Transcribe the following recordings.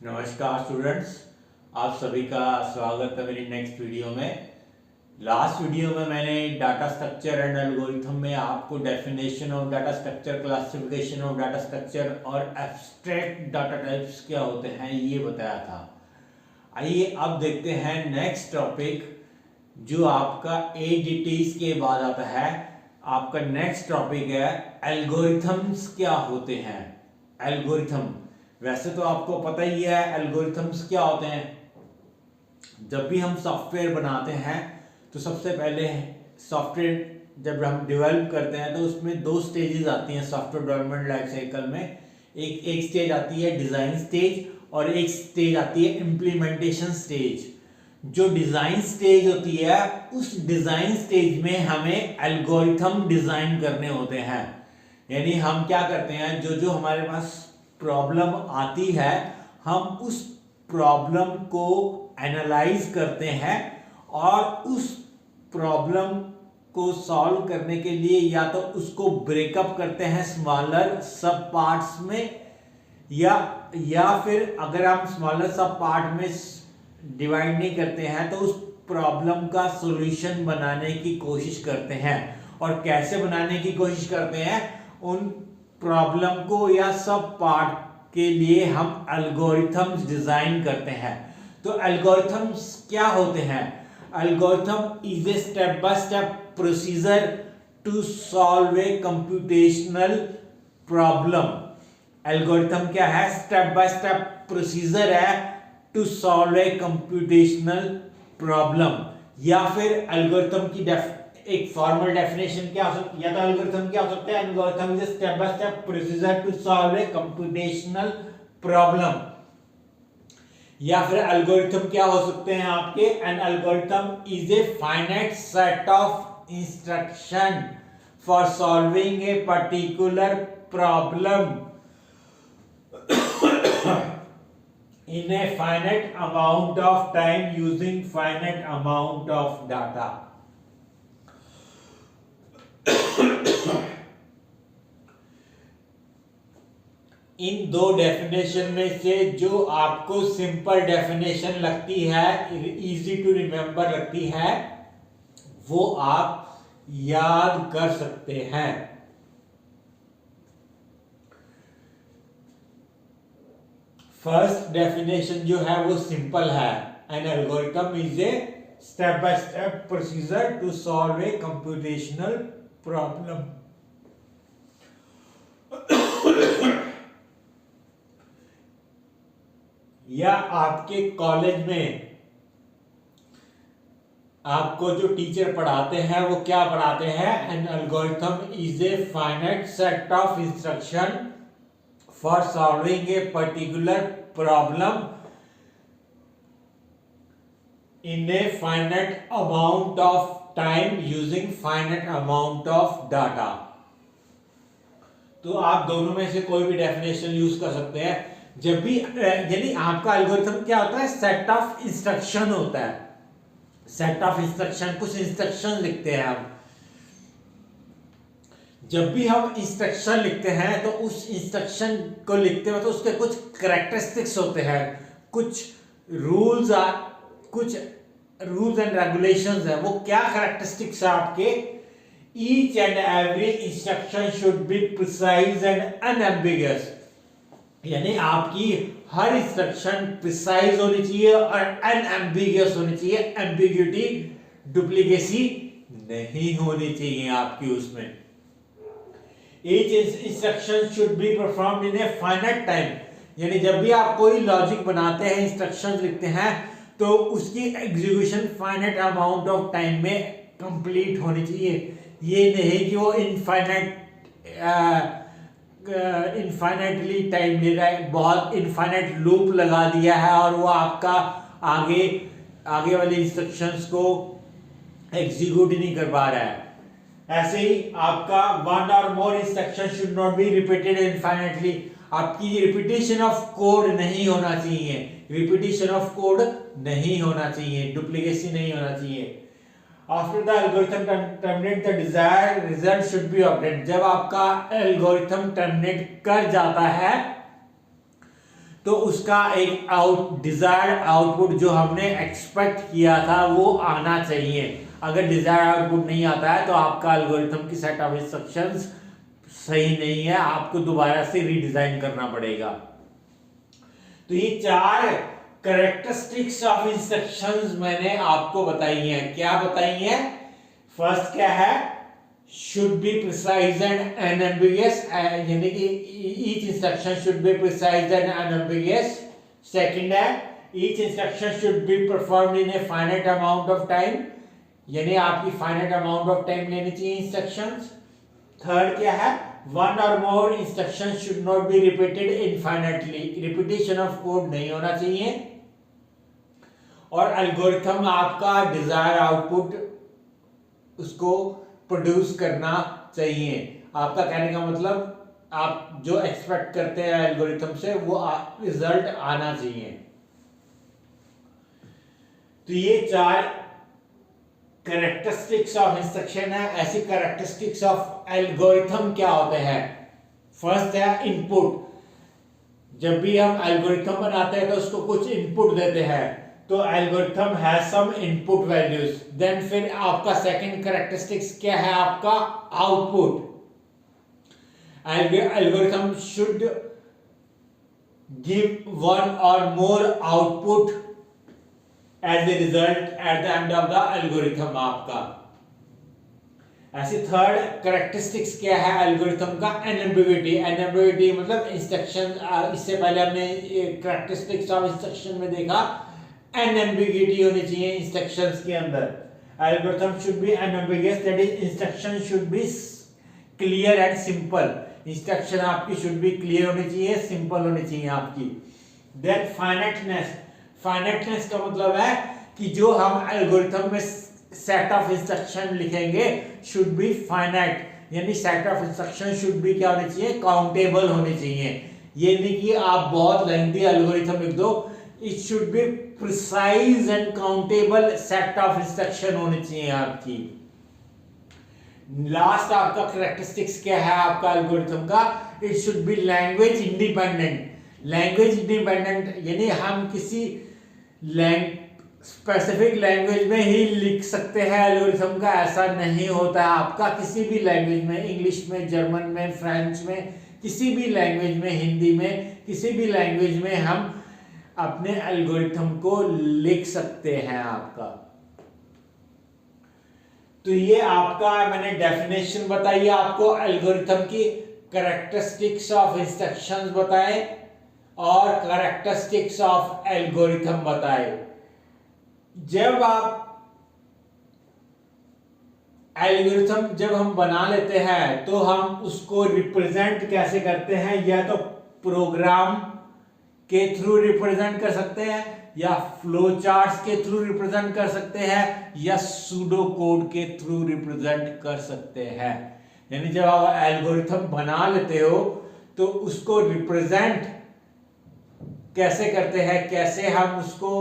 नमस्कार स्टूडेंट्स, आप सभी का स्वागत है मेरी नेक्स्ट वीडियो में। लास्ट वीडियो में मैंने डाटा स्ट्रक्चर एंड एल्गोरिथम में आपको definition of data structure, classification of data structure और एब्स्ट्रैक्ट डाटा टाइप्स क्या होते हैं ये बताया था। आइए अब देखते हैं नेक्स्ट टॉपिक जो आपका एडीटीज के बाद आता है। आपका नेक्स्ट टॉपिक है एल्गोरिथम्स क्या होते हैं। एल्गोरिथम वैसे तो आपको पता ही है एल्गोरिथम्स क्या होते हैं। जब भी हम सॉफ्टवेयर बनाते हैं तो सबसे पहले सॉफ्टवेयर जब हम डेवलप करते हैं तो उसमें दो स्टेजेस आती हैं सॉफ्टवेयर डेवलपमेंट लाइफ साइकिल में। एक स्टेज आती है डिज़ाइन स्टेज और एक स्टेज आती है इम्प्लीमेंटेशन स्टेज। जो डिज़ाइन स्टेज होती है उस डिज़ाइन स्टेज में हमें एल्गोरिथम डिज़ाइन करने होते हैं। यानी हम क्या करते हैं, जो हमारे पास प्रॉब्लम आती है हम उस प्रॉब्लम को एनालाइज करते हैं और उस प्रॉब्लम को सॉल्व करने के लिए या तो उसको ब्रेकअप करते हैं स्मॉलर सब पार्ट्स में या फिर अगर हम स्मॉलर सब पार्ट में डिवाइड नहीं करते हैं तो उस प्रॉब्लम का सॉल्यूशन बनाने की कोशिश करते हैं। और कैसे बनाने की कोशिश करते हैं, उन प्रॉब्लम को या सब पार्ट के लिए हम एल्गोरिथम्स डिजाइन करते हैं। तो एल्गोरिथम्स क्या होते हैं? Algorithm is a step by step procedure to solve a computational problem. Algorithm क्या है? स्टेप बाय स्टेप प्रोसीजर है to solve a computational problem. या फिर एल्गोरिथम की एक फॉर्मल डेफिनेशन क्या हो सकती है, या तो एल्गोरिथम क्या हो सकता है? Algorithm is step by step procedure to solve a computational problem. या फिर एल्गोरिथम क्या हो सकते हैं आपके? An algorithm is a finite set of instruction for solving a particular problem in a finite amount of time using finite amount of data। इन दो definition में से जो आपको सिंपल डेफिनेशन लगती है, इजी टू रिमेंबर लगती है, वो आप याद कर सकते हैं। फर्स्ट डेफिनेशन जो है वो सिंपल है, an algorithm is a step by step procedure to solve a computational problem. या आपके कॉलेज में आपको जो टीचर पढ़ाते हैं वो क्या पढ़ाते हैं? N algorithm is a finite set of instruction for solving a particular problem in a finite amount of time using finite amount of data। तो आप दोनों में से कोई भी डेफिनेशन यूज कर सकते हैं। जब भी यानी आपका एल्गोरिथम क्या होता है? सेट ऑफ इंस्ट्रक्शन होता है। सेट ऑफ इंस्ट्रक्शन, कुछ इंस्ट्रक्शन लिखते हैं हम। जब भी हम इंस्ट्रक्शन लिखते हैं तो उस इंस्ट्रक्शन को लिखते हैं तो उसके कुछ कैरेक्टरिस्टिक्स होते हैं, कुछ रूल्स एंड रेगुलेशंस है। वो क्या कैरेक्टरिस्टिक्स है आपके? Each and every instruction should be precise and unambiguous. यानी आपकी हर इंस्ट्रक्शन प्रिसाइज होनी चाहिए और अनएम्बिगुअस होनी चाहिए। एम्बिग्यूटी, डुप्लीकेसी नहीं होनी चाहिए आपकी उसमें। Each instruction should be performed in a finite time। यानी जब भी आप कोई लॉजिक बनाते हैं, इंस्ट्रक्शंस लिखते हैं, तो उसकी execution finite amount of time में कंप्लीट होनी चाहिए। ये नहीं कि वो इनफाइनाइटली टाइम ले रहा है, बहुत इनफाइनाइट लूप लगा दिया है और वो आपका आगे वाले इंस्ट्रक्शंस को एग्जीक्यूट ही नहीं कर पा रहा है। ऐसे ही आपका one or more instruction should not be repeated infinitely. आपकी रिपीटेशन ऑफ कोड नहीं होना चाहिए, रिपीटेशन ऑफ कोड नहीं होना चाहिए, डुप्लीकेसी नहीं होना चाहिए। After the algorithm terminate, the desired result should be obtained। जब आपका एल्गोरिथम टर्मिनेट कर जाता है तो उसका एक डिजायर्ड आउटपुट जो हमने एक्सपेक्ट किया था वो आना चाहिए। अगर डिजायर्ड आउटपुट नहीं आता है तो आपका एल्गोरिथम की सेट ऑफ इंस्ट्रक्शंस सही नहीं है, आपको दोबारा से रीडिजाइन करना पड़ेगा। तो ये 4 कैरेक्टरिस्टिक्स ऑफ इंस्ट्रक्शंस मैंने आपको बताई हैं। क्या बताई हैं? फर्स्ट क्या है? Should be precise and unambiguous, यानी कि each instruction should be precise and unambiguous. Second है each instruction should be performed in a finite amount of time, यानी आपकी फाइनाइट अमाउंट ऑफ टाइम लेनी चाहिए इंस्ट्रक्शंस। थर्ड क्या है? One or more instruction should not be repeated infinitely, repetition of code नहीं होना चाहिए। और एल्गोरिथम आपका डिजायर आउटपुट उसको प्रोड्यूस करना चाहिए। आपका कहने का मतलब आप जो एक्सपेक्ट करते हैं एल्गोरिथम से वो रिजल्ट आना चाहिए। तो ये 4 कैरेक्टरिस्टिक्स ऑफ इंस्ट्रक्शन है। ऐसी कैरेक्टरिस्टिक्स ऑफ एल्गोरिथम क्या होते हैं? फर्स्ट है इनपुट। जब भी हम एल्गोरिथम बनाते हैं तो उसको कुछ इनपुट देते हैं, तो algorithm has some input values. Then फिर आपका सेकंड कैरेक्टरिस्टिक्स क्या है? आपका output. Algorithm should give one or more output as a result at the end of the algorithm आपका। ऐसे थर्ड कैरेक्टरिस्टिक्स क्या है एल्गोरिथम का? एनएम्बिग्युइटी। एनएम्बिग्युइटी मतलब इंस्ट्रक्शन, इससे पहले हमने कैरेक्टरिस्टिक्स ऑफ इंस्ट्रक्शन में देखा एनएम्बिग्युइटी होनी चाहिए इंस्ट्रक्शंस के अंदर। Algorithm should be unambiguous, that is instruction should be clear and simple. Instruction आपकी शुड बी क्लियर होनी चाहिए, सिंपल होनी चाहिए आपकी। Then finiteness. फाइनाइटनेस का मतलब है कि जो हम एल्गोरिथम में सेट ऑफ इंस्ट्रक्शन लिखेंगे शुड बी फाइनाइट, यानी set of instruction should B क्या होनी चाहिए? काउंटेबल होनी चाहिए। ये नहीं कि आप बहुत लेंथी एल्गोरिथम लिख दो, it should be precise and countable set of instruction होनी चाहिए आपकी। लास्ट आपका कैरेक्टरिस्टिक्स क्या है आपका एल्गोरिथम का? It should be language independent. Language independent यानी हम किसी स्पेसिफिक लैंग्वेज में ही लिख सकते हैं एल्गोरिथम का, ऐसा नहीं होता है। आपका किसी भी लैंग्वेज में, इंग्लिश में, जर्मन में, फ्रेंच में, किसी भी लैंग्वेज में, हिंदी में, किसी भी लैंग्वेज में हम अपने एल्गोरिथम को लिख सकते हैं आपका। तो ये आपका मैंने डेफिनेशन बताई आपको एल्गोरिथम की, कैरेक्टरिस्टिक्स ऑफ इंस्ट्रक्शंस बताए और कैरेक्टरिस्टिक्स ऑफ एल्गोरिथम बताए। जब आप एल्गोरिथम जब हम बना लेते हैं तो हम उसको रिप्रेजेंट कैसे करते हैं? या तो प्रोग्राम के थ्रू रिप्रेजेंट कर सकते हैं, या फ्लो चार्ट्स के थ्रू रिप्रेजेंट कर सकते हैं, या सूडो कोड के थ्रू रिप्रेजेंट कर सकते हैं। यानी जब आप एल्गोरिथम बना लेते हो तो उसको रिप्रेजेंट कैसे करते हैं, कैसे हम उसको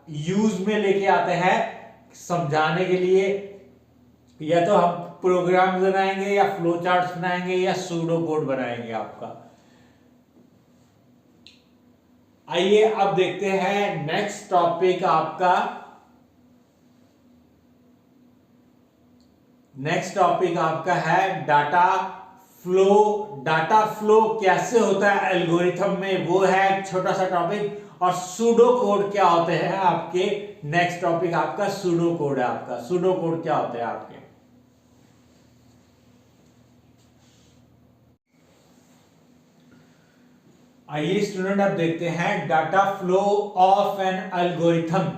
यूज में लेके आते हैं समझाने के लिए, या तो हम प्रोग्राम बनाएंगे, या फ्लो चार्ट्स बनाएंगे, या सूडो कोड बनाएंगे आपका। आइए अब देखते हैं नेक्स्ट टॉपिक आपका। नेक्स्ट टॉपिक आपका है डाटा फ्लो। डाटा फ्लो कैसे होता है एल्गोरिथम में, वो है एक छोटा सा टॉपिक। और सूडो कोड क्या होते हैं आपके, नेक्स्ट टॉपिक आपका सूडो कोड है आपका। सूडो कोड क्या होते हैं आपके? आइए स्टूडेंट अब देखते हैं data flow of an algorithm.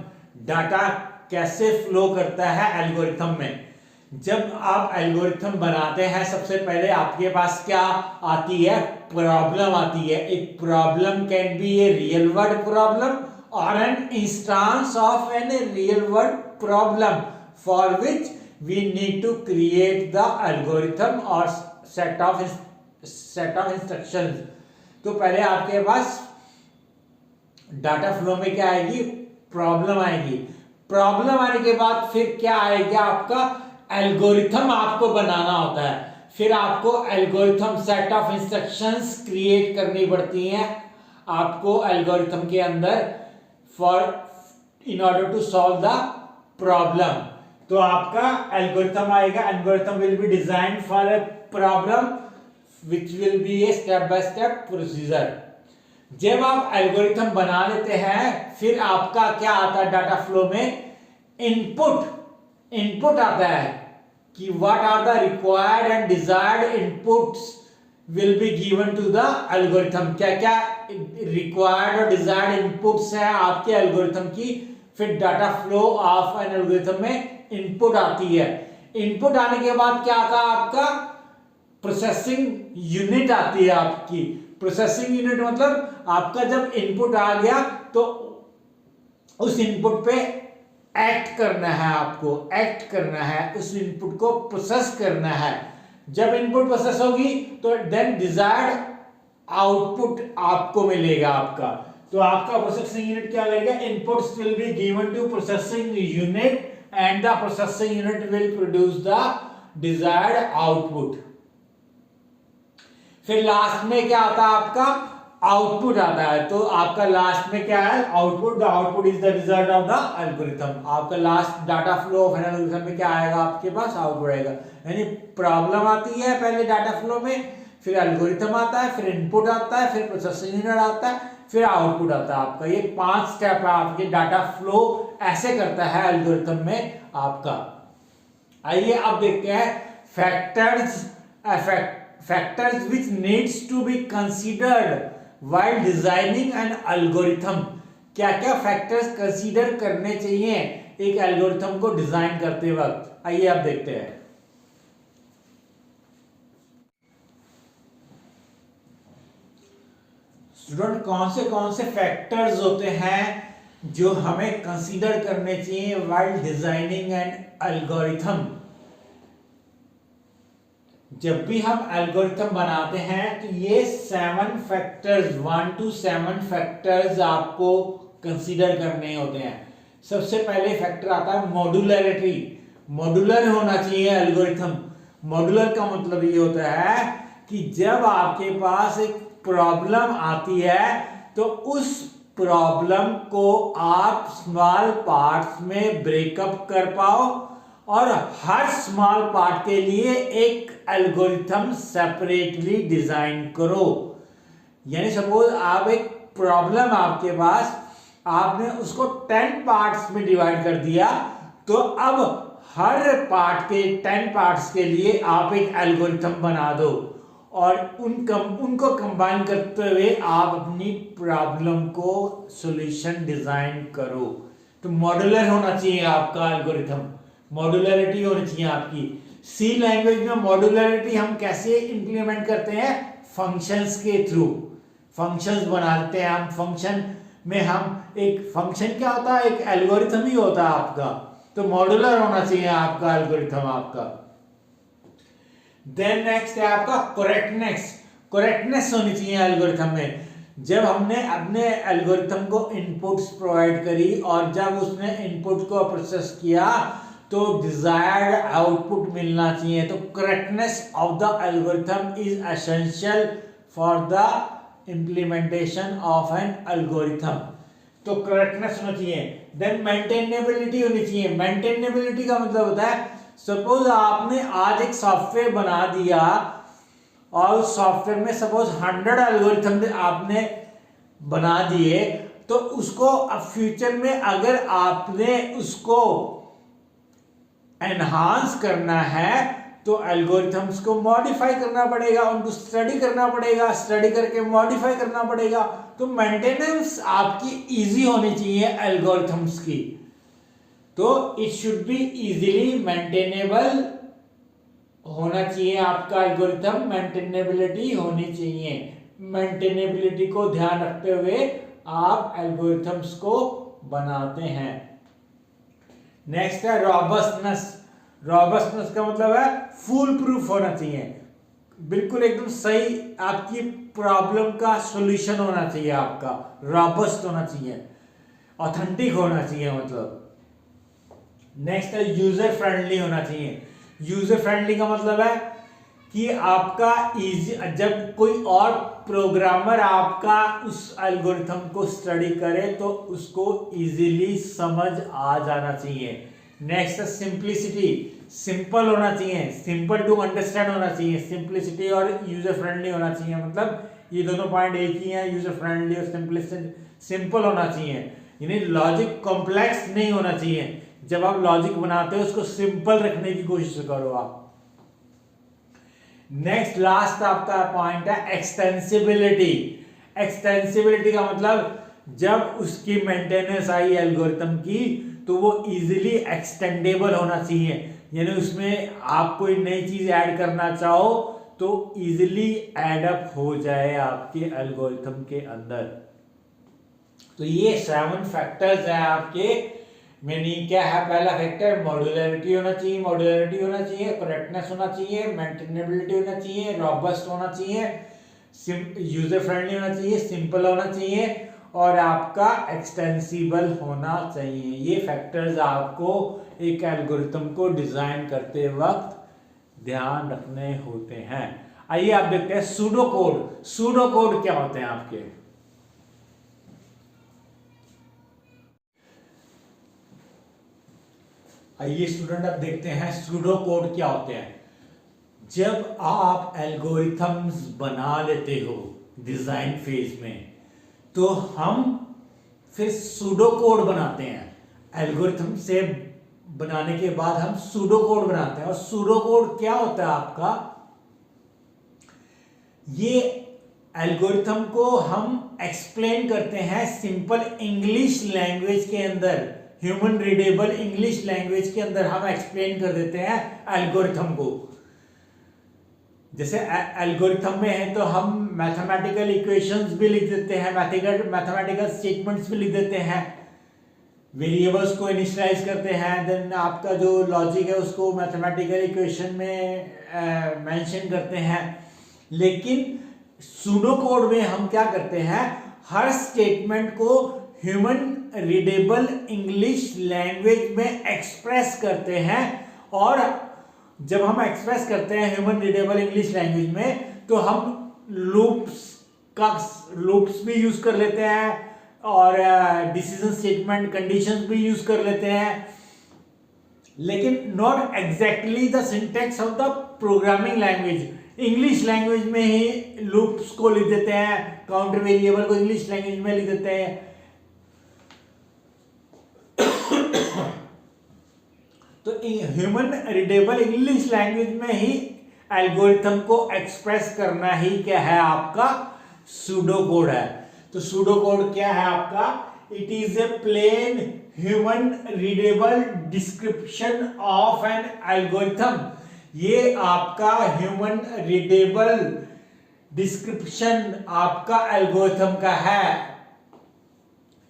Data कैसे फ्लो करता है एल्गोरिथम में। जब आप एल्गोरिथम बनाते हैं सबसे पहले आपके पास क्या आती है? प्रॉब्लम आती है। एक problem can be a real world problem और an instance of an real world problem for which we need to create the algorithm और सेट ऑफ इंस्ट्रक्शंस। तो पहले आपके पास डाटा फ्लो में क्या आएगी? प्रॉब्लम आएगी। प्रॉब्लम आने के बाद फिर क्या आएगा? आपका एल्गोरिथम आपको बनाना होता है। फिर आपको algorithm set of instructions create करनी पड़ती हैं आपको एल्गोरिथम के अंदर in order to solve the problem. तो आपका एल्गोरिथम आएगा, algorithm will be design for a problem which will be a step by step procedure. जब आप एल्गोरिथम बना लेते हैं फिर आपका क्या आता है डाटा फ्लो में, इनपुट आता है कि what are the required and desired inputs will be given to the algorithm. क्या क्या रिक्वायर्ड और डिजायर्ड इनपुट्स है आपके एल्गोरिथम की। फिर data flow of an algorithm में इनपुट आती है। इनपुट आने के बाद क्या आता है आपका प्रोसेसिंग यूनिट आती है आपकी। प्रोसेसिंग यूनिट मतलब आपका जब इनपुट आ गया तो उस इनपुट पे एक्ट करना है, आपको एक्ट करना है, उस इनपुट को प्रोसेस करना है। जब इनपुट प्रोसेस होगी तो देन डिजायर्ड आउटपुट आपको मिलेगा आपका। तो आपका प्रोसेसिंग यूनिट क्या करेगा, inputs will be given to processing unit and the processing unit will produce the desired output. फिर लास्ट में क्या आता है आपका आउटपुट आता है। तो आपका लास्ट में क्या है output, the output is the result of the algorithm. आपका last data flow of an algorithm में क्या आएगा आपके पास, आउटपुट आएगा। यानी प्रॉब्लम आती है पहले डाटा फ्लो में, फिर एल्गोरिथम आता है, फिर इनपुट आता है, फिर प्रोसेसिंग यूनिट आता है, फिर आउटपुट आता है आपका। ये 5 स्टेप है आपके डाटा फ्लो ऐसे करता है एल्गोरिथम में आपका। आइए अब देखते हैं factors which needs to be considered while designing an algorithm। क्या क्या फैक्टर्स कंसीडर करने चाहिए एक एल्गोरिथम को डिजाइन करते वक्त, आइए आप देखते हैं। स्टूडेंट कौन से फैक्टर्स होते हैं जो हमें कंसीडर करने चाहिए while डिजाइनिंग एन एल्गोरिथम। जब भी हम एल्गोरिथम बनाते हैं तो ये 7 फैक्टर्स 1 to 7 फैक्टर्स आपको कंसीडर करने होते हैं। सबसे पहले फैक्टर आता है मॉड्यूलरिटी। मॉड्यूलर होना चाहिए एल्गोरिथम। मॉड्यूलर का मतलब ये होता है कि जब आपके पास एक प्रॉब्लम आती है तो उस प्रॉब्लम को आप स्मॉल पार्ट्स में ब्रेकअप कर पाओ और हर स्मॉल पार्ट के लिए एक एल्गोरिथम सेपरेटली डिजाइन करो। यानी सपोज आप एक प्रॉब्लम आपके पास, आपने उसको 10 पार्ट्स में डिवाइड कर दिया, तो अब हर पार्ट के 10 पार्ट्स के लिए आप एक एल्गोरिथम बना दो और उनको कंबाइन करते हुए आप अपनी प्रॉब्लम को सॉल्यूशन डिजाइन करो। तो मॉड्यूलर होना चाहिए आपका एल्गोरिथम, मॉड्यूलरिटी होनी चाहिए आपकी। सी लैंग्वेज में मॉड्यूलरिटी हम कैसे इंप्लीमेंट करते हैं, फंक्शंस के थ्रू। फंक्शंस बनाते हैं हम, फंक्शन में हम एक फंक्शन क्या होता है, एक एल्गोरिथम ही होता है आपका। तो मॉड्यूलर होना चाहिए आपका एल्गोरिथम आपका। देन नेक्स्ट है आपका करेक्टनेस होनी चाहिए एल्गोरिथम में। जब हमने अपने एल्गोरिथम को इनपुट्स प्रोवाइड करी और जब उसने इनपुट को प्रोसेस किया तो डिजायर्ड आउटपुट मिलना चाहिए। तो correctness of the algorithm is essential for the implementation of an algorithm. तो करेक्टनेस होना चाहिए। देन मेंटेनेबिलिटी होनी चाहिए। मेंटेनेबिलिटी का मतलब होता है सपोज आपने आज एक सॉफ्टवेयर बना दिया और उस सॉफ्टवेयर में सपोज 100 एल्गोरिथम आपने बना दिए, तो उसको अब फ्यूचर में अगर आपने उसको एनहांस करना है तो एल्गोरिथम्स को मॉडिफाई करना पड़ेगा, उनको स्टडी करना पड़ेगा, स्टडी करके मॉडिफाई करना पड़ेगा। तो मेंटेनेंस आपकी इजी होनी चाहिए एल्गोरिथम्स की। तो it should be easily maintainable होना चाहिए आपका एल्गोरिथम, मेंटेनेबिलिटी होनी चाहिए। मेंटेनेबिलिटी को ध्यान रखते हुए आप एल्गोरिथम्स को बनाते हैं। नेक्स्ट है रॉबस्टनेस। रॉबस्टनेस का मतलब है फुल प्रूफ होना चाहिए, बिल्कुल एकदम सही आपकी प्रॉब्लम का सॉल्यूशन होना चाहिए आपका, रॉबस्ट होना चाहिए, ऑथेंटिक होना चाहिए मतलब। नेक्स्ट है यूजर फ्रेंडली होना चाहिए। यूजर फ्रेंडली का मतलब है कि आपका इजी, जब कोई और प्रोग्रामर आपका उस एल्गोरिथम को स्टडी करे तो उसको इजीली समझ आ जाना चाहिए। नेक्स्ट सिंपलिसिटी, सिंपल होना चाहिए, सिंपल टू अंडरस्टैंड होना चाहिए। सिंपलिसिटी और यूजर फ्रेंडली होना चाहिए, मतलब ये दोनों पॉइंट एक ही हैं, यूजर फ्रेंडली और सिंपलिसिटी। सिंपल होना चाहिए यानी लॉजिक कॉम्प्लेक्स नहीं होना चाहिए। जब आप लॉजिक बनाते हो उसको सिंपल रखने की कोशिश करो आप। नेक्स्ट लास्ट आपका पॉइंट है एक्सटेंसिबिलिटी। एक्सटेंसिबिलिटी का मतलब जब उसकी मेंटेनेंस आई एल्गोरिथम की तो वो इजीली एक्सटेंडेबल होना चाहिए, यानी उसमें आप कोई नई चीज ऐड करना चाहो तो इजीली ऐड अप हो जाए आपके एल्गोरिथम के अंदर। तो ये 7 फैक्टर्स है आपके। मैंने क्या है, पहला फैक्टर मॉड्यूलरिटी होना चाहिए, मॉड्यूलरिटी होना चाहिए, करेक्टनेस होना चाहिए, मेंटेनेबिलिटी होना चाहिए, रॉबस्ट होना चाहिए, यूजर फ्रेंडली होना चाहिए, सिंपल होना चाहिए और आपका एक्सटेंसिबल होना चाहिए। ये फैक्टर्स आपको एक एल्गोरिथम को डिजाइन करते वक्त ध्यान रखने होते हैं। आइए आप देखते हैं सूडो कोड। सूडो कोड क्या होते हैं आपके। आइए स्टूडेंट अब देखते हैं सूडो कोड क्या होते हैं। जब आप एल्गोरिथम्स बना लेते हो डिजाइन फेज में तो हम फिर सूडो कोड बनाते हैं। एल्गोरिथम से बनाने के बाद हम सूडो कोड बनाते हैं। और सूडो कोड क्या होता है आपका, ये एल्गोरिथम को हम एक्सप्लेन करते हैं सिंपल इंग्लिश लैंग्वेज के अंदर, ह्यूमन रीडेबल इंग्लिश लैंग्वेज के अंदर हम एक्सप्लेन कर देते हैं एल्गोरिथम को। जैसे एल्गोरिथम में है तो हम मैथमेटिकल इक्वेशंस भी लिख देते हैं, मैथमेटिकल स्टेटमेंट्स भी लिख देते हैं, वेरिएबल्स को इनिशियलाइज करते हैं, देन आपका जो लॉजिक है उसको मैथमेटिकल इक्वेशन में मेंशन करते हैं। लेकिन सूडो कोड में हम क्या करते हैं, हर स्टेटमेंट को ह्यूमन रीडेबल इंग्लिश लैंग्वेज में एक्सप्रेस करते हैं। और जब हम एक्सप्रेस करते हैं ह्यूमन रीडेबल इंग्लिश लैंग्वेज में तो हम लूप्स भी यूज कर लेते हैं और डिसीजन स्टेटमेंट कंडीशंस भी यूज कर लेते हैं, लेकिन not exactly the syntax of the programming language. English language में ही लूप्स को लिख देते हैं, काउंटर वेरिएबल को इंग्लिश लैंग्वेज में लिख देते हैं। तो ह्यूमन रीडेबल इंग्लिश लैंग्वेज में ही एल्गोरिथम को एक्सप्रेस करना ही क्या है, आपका सूडो कोड है। तो सूडो कोड क्या है आपका, it is a plain human readable description of an algorithm. ये आपका ह्यूमन रीडेबल डिस्क्रिप्शन आपका एल्गोरिथम का है,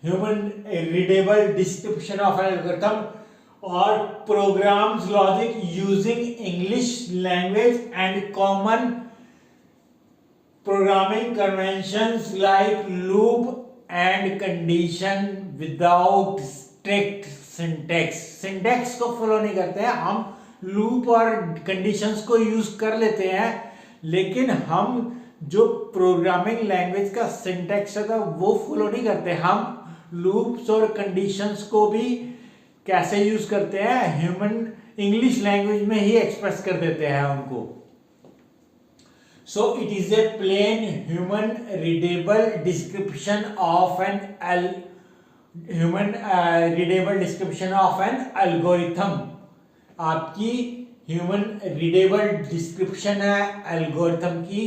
human readable description of an algorithm और programs logic using English language and common programming conventions like loop and condition without strict syntax. Syntax को follow नहीं करते हैं हम, लूप और कंडीशंस को यूज कर लेते हैं, लेकिन हम जो प्रोग्रामिंग लैंग्वेज का सिंटैक्स है वो फॉलो नहीं करते। हम लूप्स और कंडीशंस को भी कैसे यूज करते हैं, ह्यूमन इंग्लिश लैंग्वेज में ही एक्सप्रेस कर देते हैं उनको। So it is a plain human readable description of an algorithm। आपकी ह्यूमन रीडेबल डिस्क्रिप्शन है एल्गोरिथम की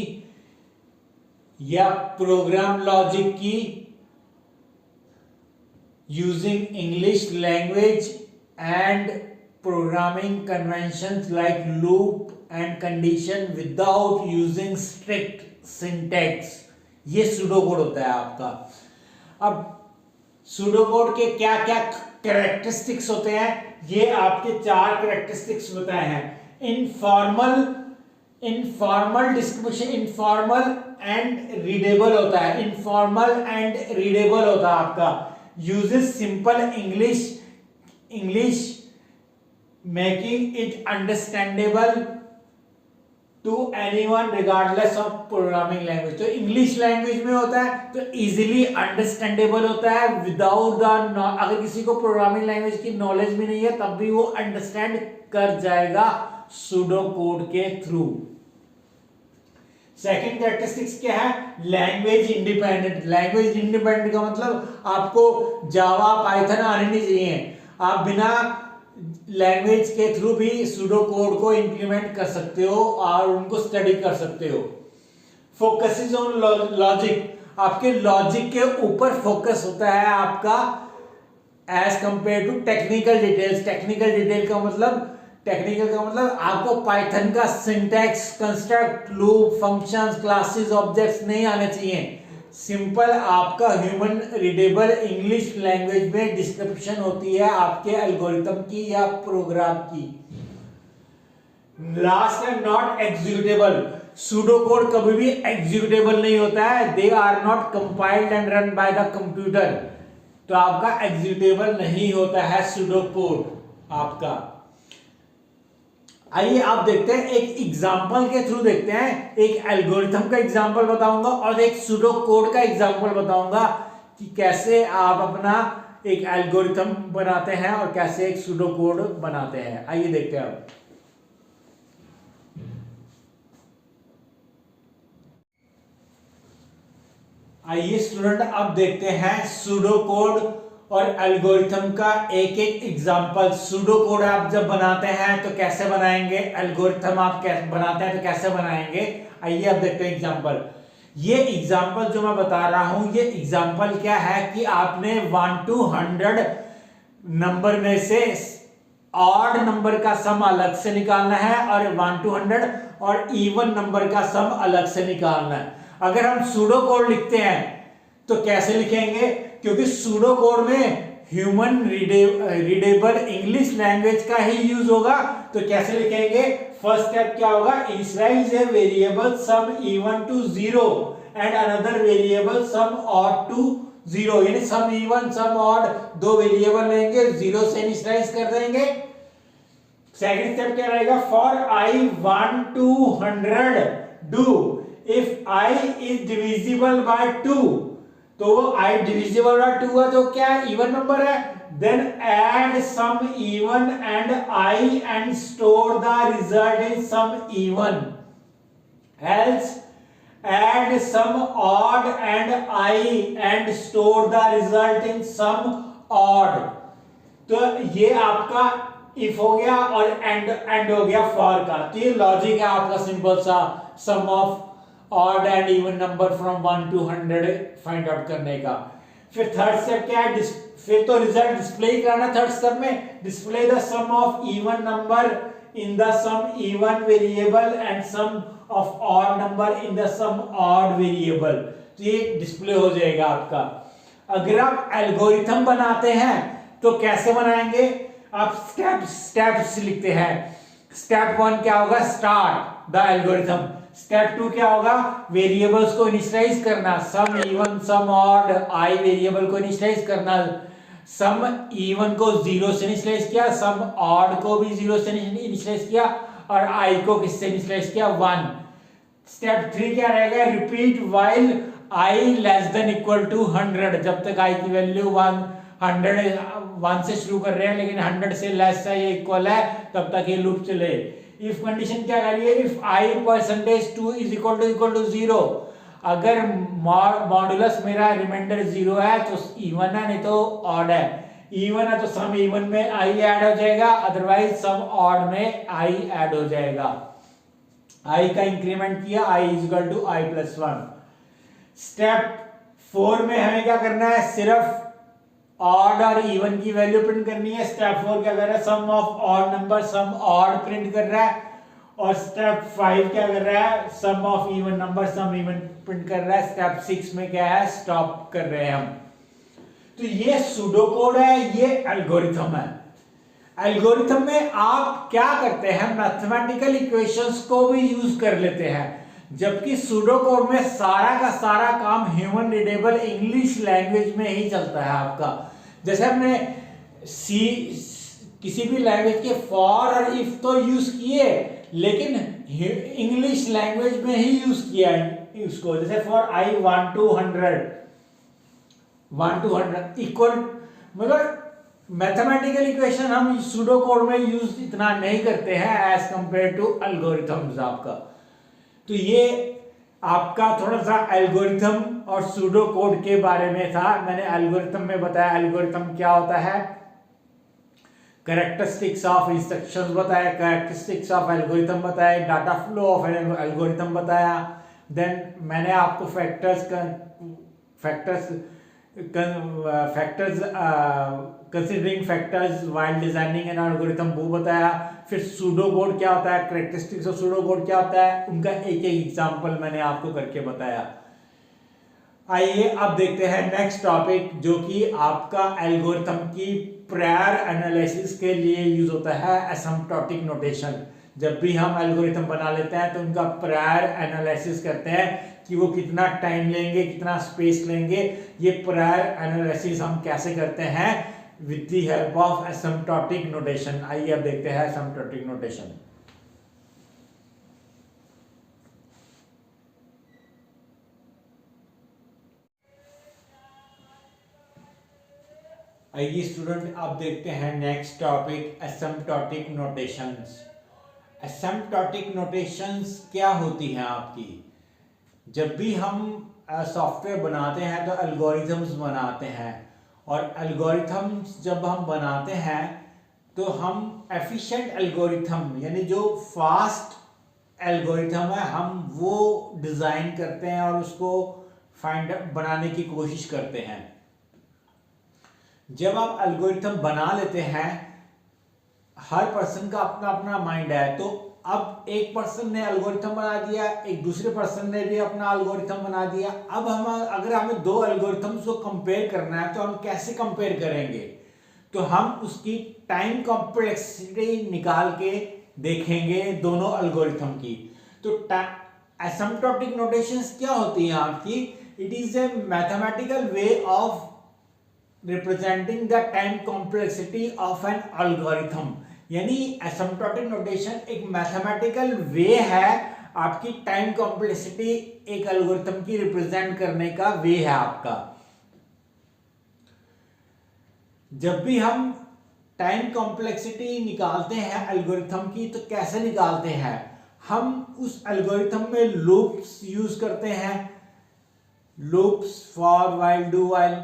या प्रोग्राम लॉजिक की using English language and programming conventions like loop and condition without using strict syntax. ये pseudo code होता है आपका। अब सूडो कोड के क्या क्या कैरेक्टरिस्टिक्स होते हैं, ये आपके 4 कैरेक्टरिस्टिक्स बताए हैं। Informal description, informal and readable होता है, इनफॉर्मल एंड रीडेबल होता है आपका। Uses simple English making it understandable to anyone regardless of programming language. तो इंग्लिश लैंग्वेज में होता है तो इजीली अंडरस्टैंडेबल होता है विदाउट द, अगर किसी को प्रोग्रामिंग लैंग्वेज की नॉलेज भी नहीं है तब भी वो अंडरस्टैंड कर जाएगा सूडो कोड के थ्रू। सेकंड कैरेक्टरिस्टिक्स क्या है? Language independent. लैंग्वेज इंडिपेंडेंट का मतलब आपको जावा पाइथन आने नहीं चाहिए, आप बिना लैंग्वेज के थ्रू भी सूडो कोड को इंप्लीमेंट कर सकते हो और उनको स्टडी कर सकते हो। फोकसेस ऑन लॉजिक, आपके लॉजिक के ऊपर फोकस होता है आपका as compare to technical details. Technical detail का मतलब, टेक्निकल का मतलब आपको पाइथन का syntax, construct, loop, functions, classes, objects नहीं आने चाहिए। सिंपल आपका ह्यूमन रीडेबल इंग्लिश लैंग्वेज में डिस्क्रिप्शन होती है आपके एल्गोरिथम की या प्रोग्राम की। लास्ट है नॉट एग्जीक्यूटेबल। सूडो कोड कभी भी एग्जीक्यूटेबल नहीं होता है, they are not compiled and run by the computer. तो आपका एग्जीक्यूटेबल नहीं होता है सूडो कोड आपका। आइए आप देखते हैं, एक एग्जांपल के थ्रू देखते हैं। एक एल्गोरिथम का एग्जांपल बताऊंगा और एक सूडो कोड का एग्जांपल बताऊंगा कि कैसे आप अपना एक एल्गोरिथम बनाते हैं और कैसे एक सूडो कोड बनाते हैं। आइए देखते हैं अब। आइए स्टूडेंट अब देखते हैं सूडो कोड और एल्गोरिथम का एक एक एग्जांपल। सूडो कोड आप जब बनाते हैं तो कैसे बनाएंगे, एल्गोरिथम आप कैसे बनाते हैं तो कैसे बनाएंगे। आइए अब देखते हैं एग्जांपल। ये एग्जांपल जो मैं बता रहा हूं, ये एग्जांपल क्या है कि आपने 1 to 100 नंबर में से ऑड नंबर का सम अलग से निकालना है और 1 to 100 और इवन नंबर का सम अलग से निकालना है। अगर हम सूडो कोड लिखते हैं तो कैसे लिखेंगे, क्योंकि सूडो कोड में ह्यूमन रीडेबल इंग्लिश लैंग्वेज का ही यूज होगा। तो कैसे लिखेंगे, फर्स्ट स्टेप क्या होगा, initialize a variable sum even to 0 and another variable sum odd to 0, यानी सम इवन सम ऑड दो वेरिएबल लेंगे, 0 से इनिशियलाइज कर देंगे। सेकंड स्टेप क्या रहेगा, for I 1 to 100 do if I is divisible by 2, तो वो i डिविजिबल बाय 2 है तो क्या इवन नंबर है, then add sum even and i and store the result in sum even, else add sum odd and i and store the result in sum odd. तो ये आपका if हो गया और एंड हो गया फॉर का। तो ये लॉजिक है आपका सिंपल सा, sum of odd and even number from 1 to 100 find out करने का। फिर थर्ड स्टेप क्या है, फिर तो रिजल्ट डिस्प्ले करना। थर्ड स्टेप में display the sum of even number in the sum even variable and sum of odd number in the sum odd variable. तो ये डिस्प्ले हो जाएगा आपका। अगर आप एल्गोरिथम बनाते हैं तो कैसे बनाएंगे, आप स्टेप्स लिखते हैं। स्टेप 1 क्या होगा, स्टार्ट द एल्गोरिथम। स्टेप 2 क्या होगा, वेरिएबल्स को इनिशियलाइज करना, सम even sum odd, I variable को इनिशियलाइज करना। सम इवन को 0 से इनिशियलाइज किया, सम ऑड को भी 0 से इनिशियलाइज किया और आई को किससे इनिशियलाइज किया, 1। स्टेप 3 क्या रहेगा, repeat while I less than equal to 100, जब तक आई की वैल्यू 1 से शुरू कर रहे हैं लेकिन 100 से लेस है या इक्वल है तब तक ये लूप चले। इफ कंडीशन क्या करिए, if I percentage 2 is equal to 0, अगर मॉडुलस मेरा रिमाइंडर 0 है तो इवन है, नहीं तो ऑड है। इवन है तो सम इवन में आई ऐड हो जाएगा, अदरवाइज सम ऑड में आई ऐड हो जाएगा। आई का इंक्रीमेंट किया, i is equal to i plus 1। Step 4 में हमें क्या करना है, सिर्फ ऑड और इवन की वैल्यू प्रिंट करनी है। स्टेप 4 क्या कर रहा है, sum of odd number sum odd print कर रहा है। और स्टेप 5 क्या कर रहा है, sum of even number sum even print कर रहा है। स्टेप 6 में क्या है, स्टॉप कर रहे हैं हम। तो ये सूडो कोड है, ये एल्गोरिथम है। एल्गोरिथम में आप क्या करते हैं, मैथमेटिकल इक्वेशंस को भी यूज कर लेते हैं, जबकि सूडो कोड में सारा का सारा काम ह्यूमन रीडेबल इंग्लिश लैंग्वेज में ही चलता है आपका। जैसे हमने किसी भी लैंग्वेज के फॉर और इफ तो यूज किए, लेकिन इंग्लिश लैंग्वेज में ही यूज किया है उसको। जैसे फॉर आई 1 to 100 इक्वल, मतलब मैथमेटिकल इक्वेशन हम सूडो कोड में यूज इतना नहीं करते हैं एज कंपेयर टू एल्गोरिथम्स आपका। तो ये आपका थोड़ा सा एल्गोरिथम और सूडो कोड के बारे में था। मैंने एल्गोरिथम में बताया एल्गोरिथम क्या होता है, कैरेक्टरिस्टिक्स ऑफ इंस्ट्रक्शंस बताया, कैरेक्टरिस्टिक्स ऑफ एल्गोरिथम बताया, डाटा फ्लो ऑफ एल्गोरिथम बताया। देन मैंने आपको considering factors while designing an algorithm वो बताया। फिर सूडो कोड क्या होता है, कैरेक्टरिस्टिक्स ऑफ सूडो कोड क्या होता है, उनका एक एक एग्जांपल मैंने आपको करके बताया। आइए अब देखते हैं नेक्स्ट टॉपिक, जो कि आपका एल्गोरिथम की प्रायर एनालिसिस के लिए यूज होता है, एसिम्प्टोटिक नोटेशन। जब भी हम एल्गोरिथम बना लेते हैं तो उनका प्रायर एनालिसिस करते हैं कि वो कितना टाइम लेंगे, कितना स्पेस लेंगे। ये प्रायर एनालिसिस हम कैसे करते हैं, with the help of asymptotic notation. आइए अब देखते हैं एसिम्प्टोटिक नोटेशन। आइए स्टूडेंट अब देखते हैं next topic, asymptotic notations. Asymptotic notations क्या होती हैं आपकी? जब भी हम सॉफ्टवेयर बनाते हैं तो एल्गोरिथम्स बनाते हैं, और एल्गोरिथम्स जब हम बनाते हैं तो हम एफिशिएंट एल्गोरिथम, यानी जो फास्ट एल्गोरिथम है, हम वो डिज़ाइन करते हैं और उसको बनाने की कोशिश करते हैं। जब आप एल्गोरिथम बना लेते हैं, हर पर्सन का अपना अपना माइंड है, तो अब एक पर्सन ने एल्गोरिथम बना दिया, एक दूसरे पर्सन ने भी अपना एल्गोरिथम बना दिया। अब हम अगर हमें दो एल्गोरिथम्स को कंपेयर करना है तो हम कैसे कंपेयर करेंगे? तो हम उसकी टाइम कॉम्प्लेक्सिटी निकाल के देखेंगे दोनों एल्गोरिथम की। तो एसिम्प्टोटिक नोटेशंस क्या होती हैं आपकी? It is A mathematical way of representing the time complexity of an algorithm. यानी एसिम्प्टोटिक नोटेशन एक मैथमेटिकल वे है, आपकी टाइम कॉम्प्लेक्सिटी एक एल्गोरिथम की रिप्रेजेंट करने का वे है आपका। जब भी हम टाइम कॉम्प्लेक्सिटी निकालते हैं एल्गोरिथम की, तो कैसे निकालते हैं? हम उस एल्गोरिथम में लूप्स यूज करते हैं, loops for while do while.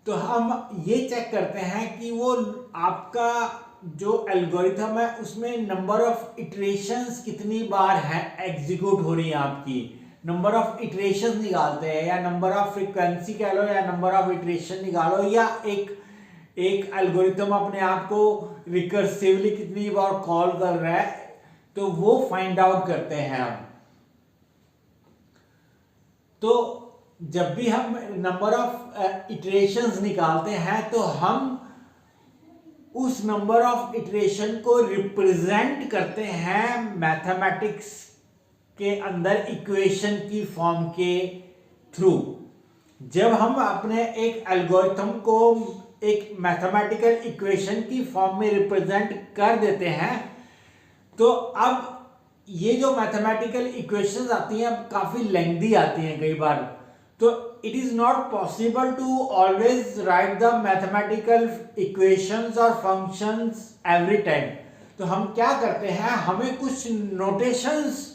तो हम ये चेक करते हैं कि वो आपका जो एल्गोरिथम है उसमें नंबर ऑफ इटरेशंस कितनी बार है एग्जीक्यूट हो रही है आपकी। नंबर ऑफ इटरेशंस निकालते हैं, या नंबर ऑफ फ्रीक्वेंसी कह लो, या नंबर ऑफ इटरेशन निकालो, या एक एल्गोरिथम अपने आप को रिकर्सिवली कितनी बार कॉल कर रहा है, तो वो फाइंड आउट करते हैं हम। तो जब भी हम नंबर ऑफ इटरेशंस निकालते हैं तो हम उस नंबर ऑफ इटरेशन को रिप्रेजेंट करते हैं मैथमेटिक्स के अंदर इक्वेशन की फॉर्म के थ्रू। जब हम अपने एक एल्गोरिथम को एक मैथमेटिकल इक्वेशन की फॉर्म में रिप्रेजेंट कर देते हैं, तो अब ये जो मैथमेटिकल इक्वेशंस आती हैं अब काफी लेंथी आती हैं कई बार, तो it is not possible to always write the mathematical equations और फंक्शंस एवरी टाइम। तो हम क्या करते हैं, हमें कुछ नोटेशंस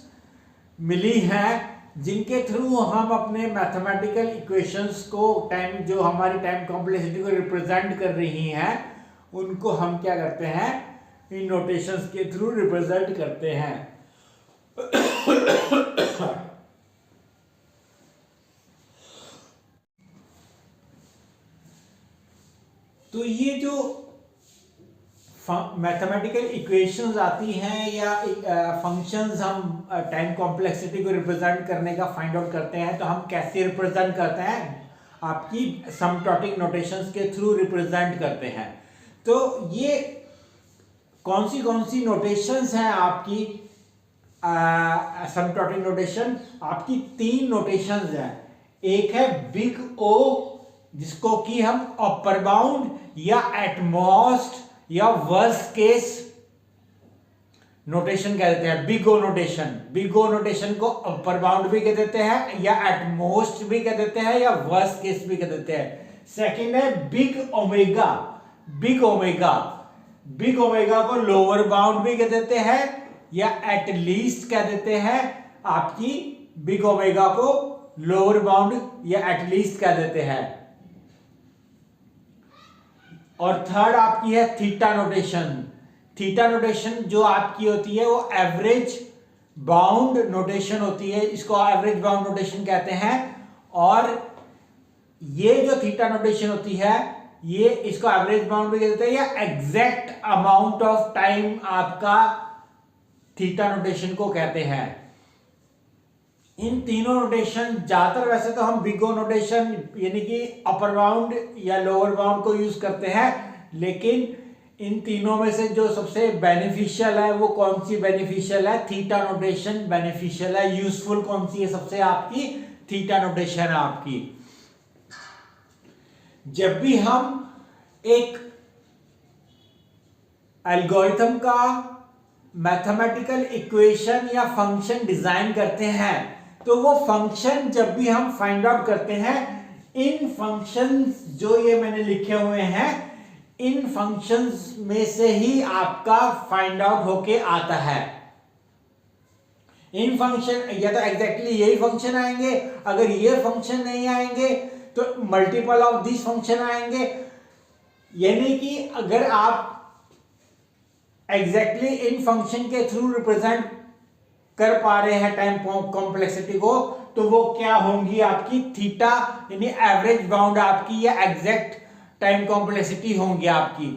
मिली हैं जिनके थ्रू हम अपने मैथमेटिकल इक्वेशंस को जो हमारी टाइम कॉम्प्लेक्सिटी को रिप्रेजेंट कर रही हैं, उनको हम क्या करते हैं, इन नोटेशंस के थ्रू रिप्रेजेंट करते हैं। तो ये जो मैथमेटिकल इक्वेशंस आती हैं या फंक्शंस हम टाइम कॉम्प्लेक्सिटी को रिप्रेजेंट करने का फाइंड आउट करते हैं, तो हम कैसे रिप्रेजेंट करते हैं? आपकी एसिम्प्टोटिक नोटेशंस के थ्रू रिप्रेजेंट करते हैं। तो ये कौन सी नोटेशंस हैं आपकी एसिम्प्टोटिक नोटेशन? आपकी 3 नोटेशंस हैं। एक है बिग ओ, जिसको कि हम अपर बाउंड या एटमोस्ट या वर्स्ट केस नोटेशन कह देते हैं, big O notation. Big O notation को अपर बाउंड भी कह देते हैं, या एट मोस्ट भी कह देते हैं, या वर्स्ट केस भी कह देते हैं। सेकंड है big omega. Big omega, big omega को लोअर बाउंड भी कह देते हैं, या एट लीस्ट कह देते हैं। आपकी बिग ओमेगा को लोअर बाउंड या एट लीस्ट कह देते हैं। और थर्ड आपकी है थीटा नोटेशन। थीटा नोटेशन जो आपकी होती है वो एवरेज बाउंड नोटेशन होती है, इसको एवरेज बाउंड नोटेशन कहते हैं। और ये जो थीटा नोटेशन होती है ये इसको एवरेज बाउंड भी कहते हैं, या एग्जैक्ट अमाउंट ऑफ टाइम आपका थीटा नोटेशन को कहते हैं। इन तीनों नोटेशन ज्यादातर वैसे तो हम बिग ओ नोटेशन यानी कि अपर बाउंड या लोअर बाउंड को यूज करते हैं, लेकिन इन तीनों में से जो सबसे बेनिफिशियल है वो कौन सी बेनिफिशियल है? थीटा नोटेशन बेनिफिशियल है। यूजफुल कौन सी है सबसे? आपकी थीटा नोटेशन है आपकी। जब भी हम एक एल्गोरिथम का मैथमेटिकल इक्वेशन या फंक्शन डिजाइन करते हैं तो वो फंक्शन जब भी हम फाइंड आउट करते हैं, इन फंक्शंस जो ये मैंने लिखे हुए हैं इन फंक्शंस में से ही आपका फाइंड आउट होके आता है। इन फंक्शन या तो एग्जैक्टली यही फंक्शन आएंगे, अगर ये फंक्शन नहीं आएंगे तो मल्टीपल ऑफ दिस फंक्शन आएंगे। यानी कि अगर आप एग्जैक्टली इन फंक्शन के थ्रू रिप्रेजेंट कर पा रहे हैं टाइम कॉम्प्लेक्सिटी को, तो वो क्या होंगी? आपकी थीटा यानी एवरेज बाउंड आपकी या एग्जैक्ट टाइम कॉम्प्लेक्सिटी होंगी आपकी।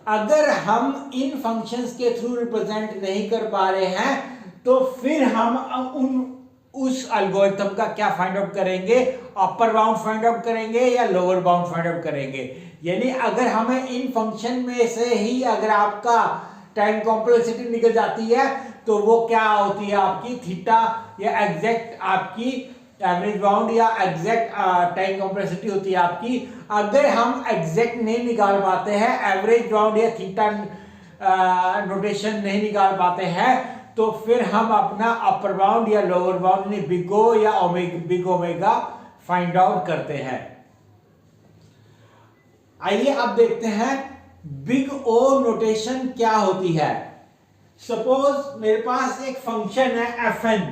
अगर हम इन फंक्शंस के थ्रू रिप्रेजेंट नहीं कर पा रहे हैं तो फिर हम उस एल्गोरिथम का क्या फाइंड आउट करेंगे? अपर बाउंड फाइंड आउट करेंगे या लोअर बाउंड फाइंड आउट करेंगे। यानी अगर हमें इन फंक्शन में से ही अगर आपका टाइम कॉम्प्लेक्सिटी निकल जाती है तो वो क्या होती है? आपकी थीटा या एग्जैक्ट आपकी एवरेज बाउंड या एग्जैक्ट टाइम कॉम्प्लेक्सिटी होती है आपकी। अगर हम एग्जैक्ट नहीं निकाल पाते हैं, एवरेज बाउंड या थीटा नोटेशन नहीं निकाल पाते हैं, तो फिर हम अपना अपर बाउंड या लोअर बाउंड यानी बिग ओ या बिग ओमेगा फाइंड आउट करते हैं। आइए अब देखते हैं बिग ओ नोटेशन क्या होती है। सपोज मेरे पास एक फंक्शन है fn।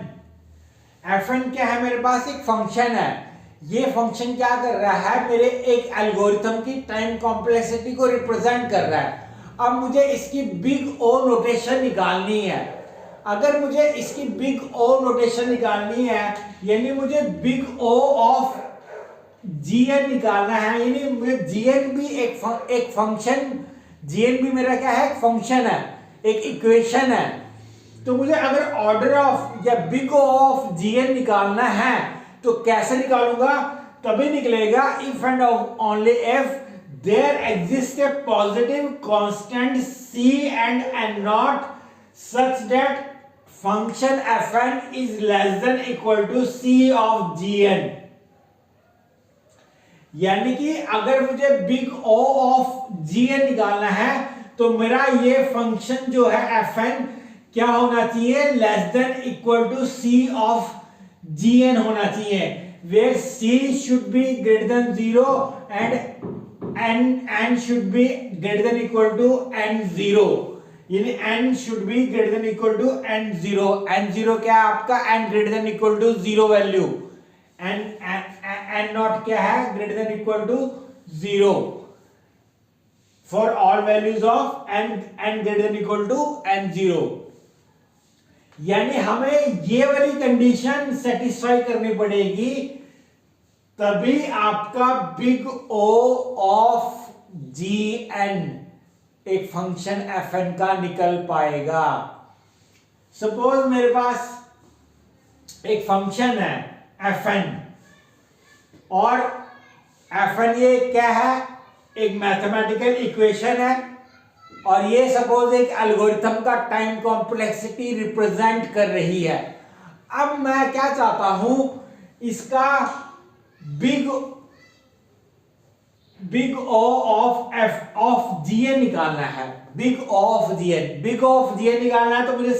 fn क्या है? मेरे पास एक फंक्शन है। ये फंक्शन क्या कर रहा है? मेरे एक एल्गोरिथम की टाइम कॉम्प्लेक्सिटी को रिप्रेजेंट कर रहा है। अब मुझे इसकी बिग ओ नोटेशन निकालनी है। अगर मुझे इसकी बिग ओ नोटेशन निकालनी है यानी मुझे बिग ओ ऑफ gn निकालना है, यानी मुझे gn भी एक फंक्शन, gn भी मेरा क्या है? एक फंक्शन है, एक इक्वेशन है। तो मुझे अगर ऑर्डर ऑफ या बिग ओ ऑफ gn निकालना है तो कैसे निकालूंगा? तभी निकलेगा if and only if there exist a positive constant c and n naught such that function fn is less than equal to c of gn। यानी कि अगर मुझे बिग ओ ऑफ gn निकालना है तो मेरा ये फंक्शन जो है fn क्या होना चाहिए? Less than equal to c of gn होना चाहिए, where c should be greater than 0 and n should be greater than equal to n0। यानी n should be greater than equal to n0। n0 क्या है आपका? n greater than equal to 0 value. n naught क्या है? Greater than equal to 0 for all values of n greater than equal to n0। यानी हमें ये वाली condition satisfy करनी पड़ेगी, तभी आपका बिग ओ ऑफ gn एक फंक्शन fn का निकल पाएगा। सपोज मेरे पास एक फंक्शन है fn और fn ये क्या है? एक मैथमेटिकल इक्वेशन है और ये सपोज एक एल्गोरिथम का टाइम कॉम्प्लेक्सिटी रिप्रेजेंट कर रही है। अब मैं क्या चाहता हूं? इसका big big O of F of GN निकालना है, big O of G N, big O of GN निकालना है तो मुझे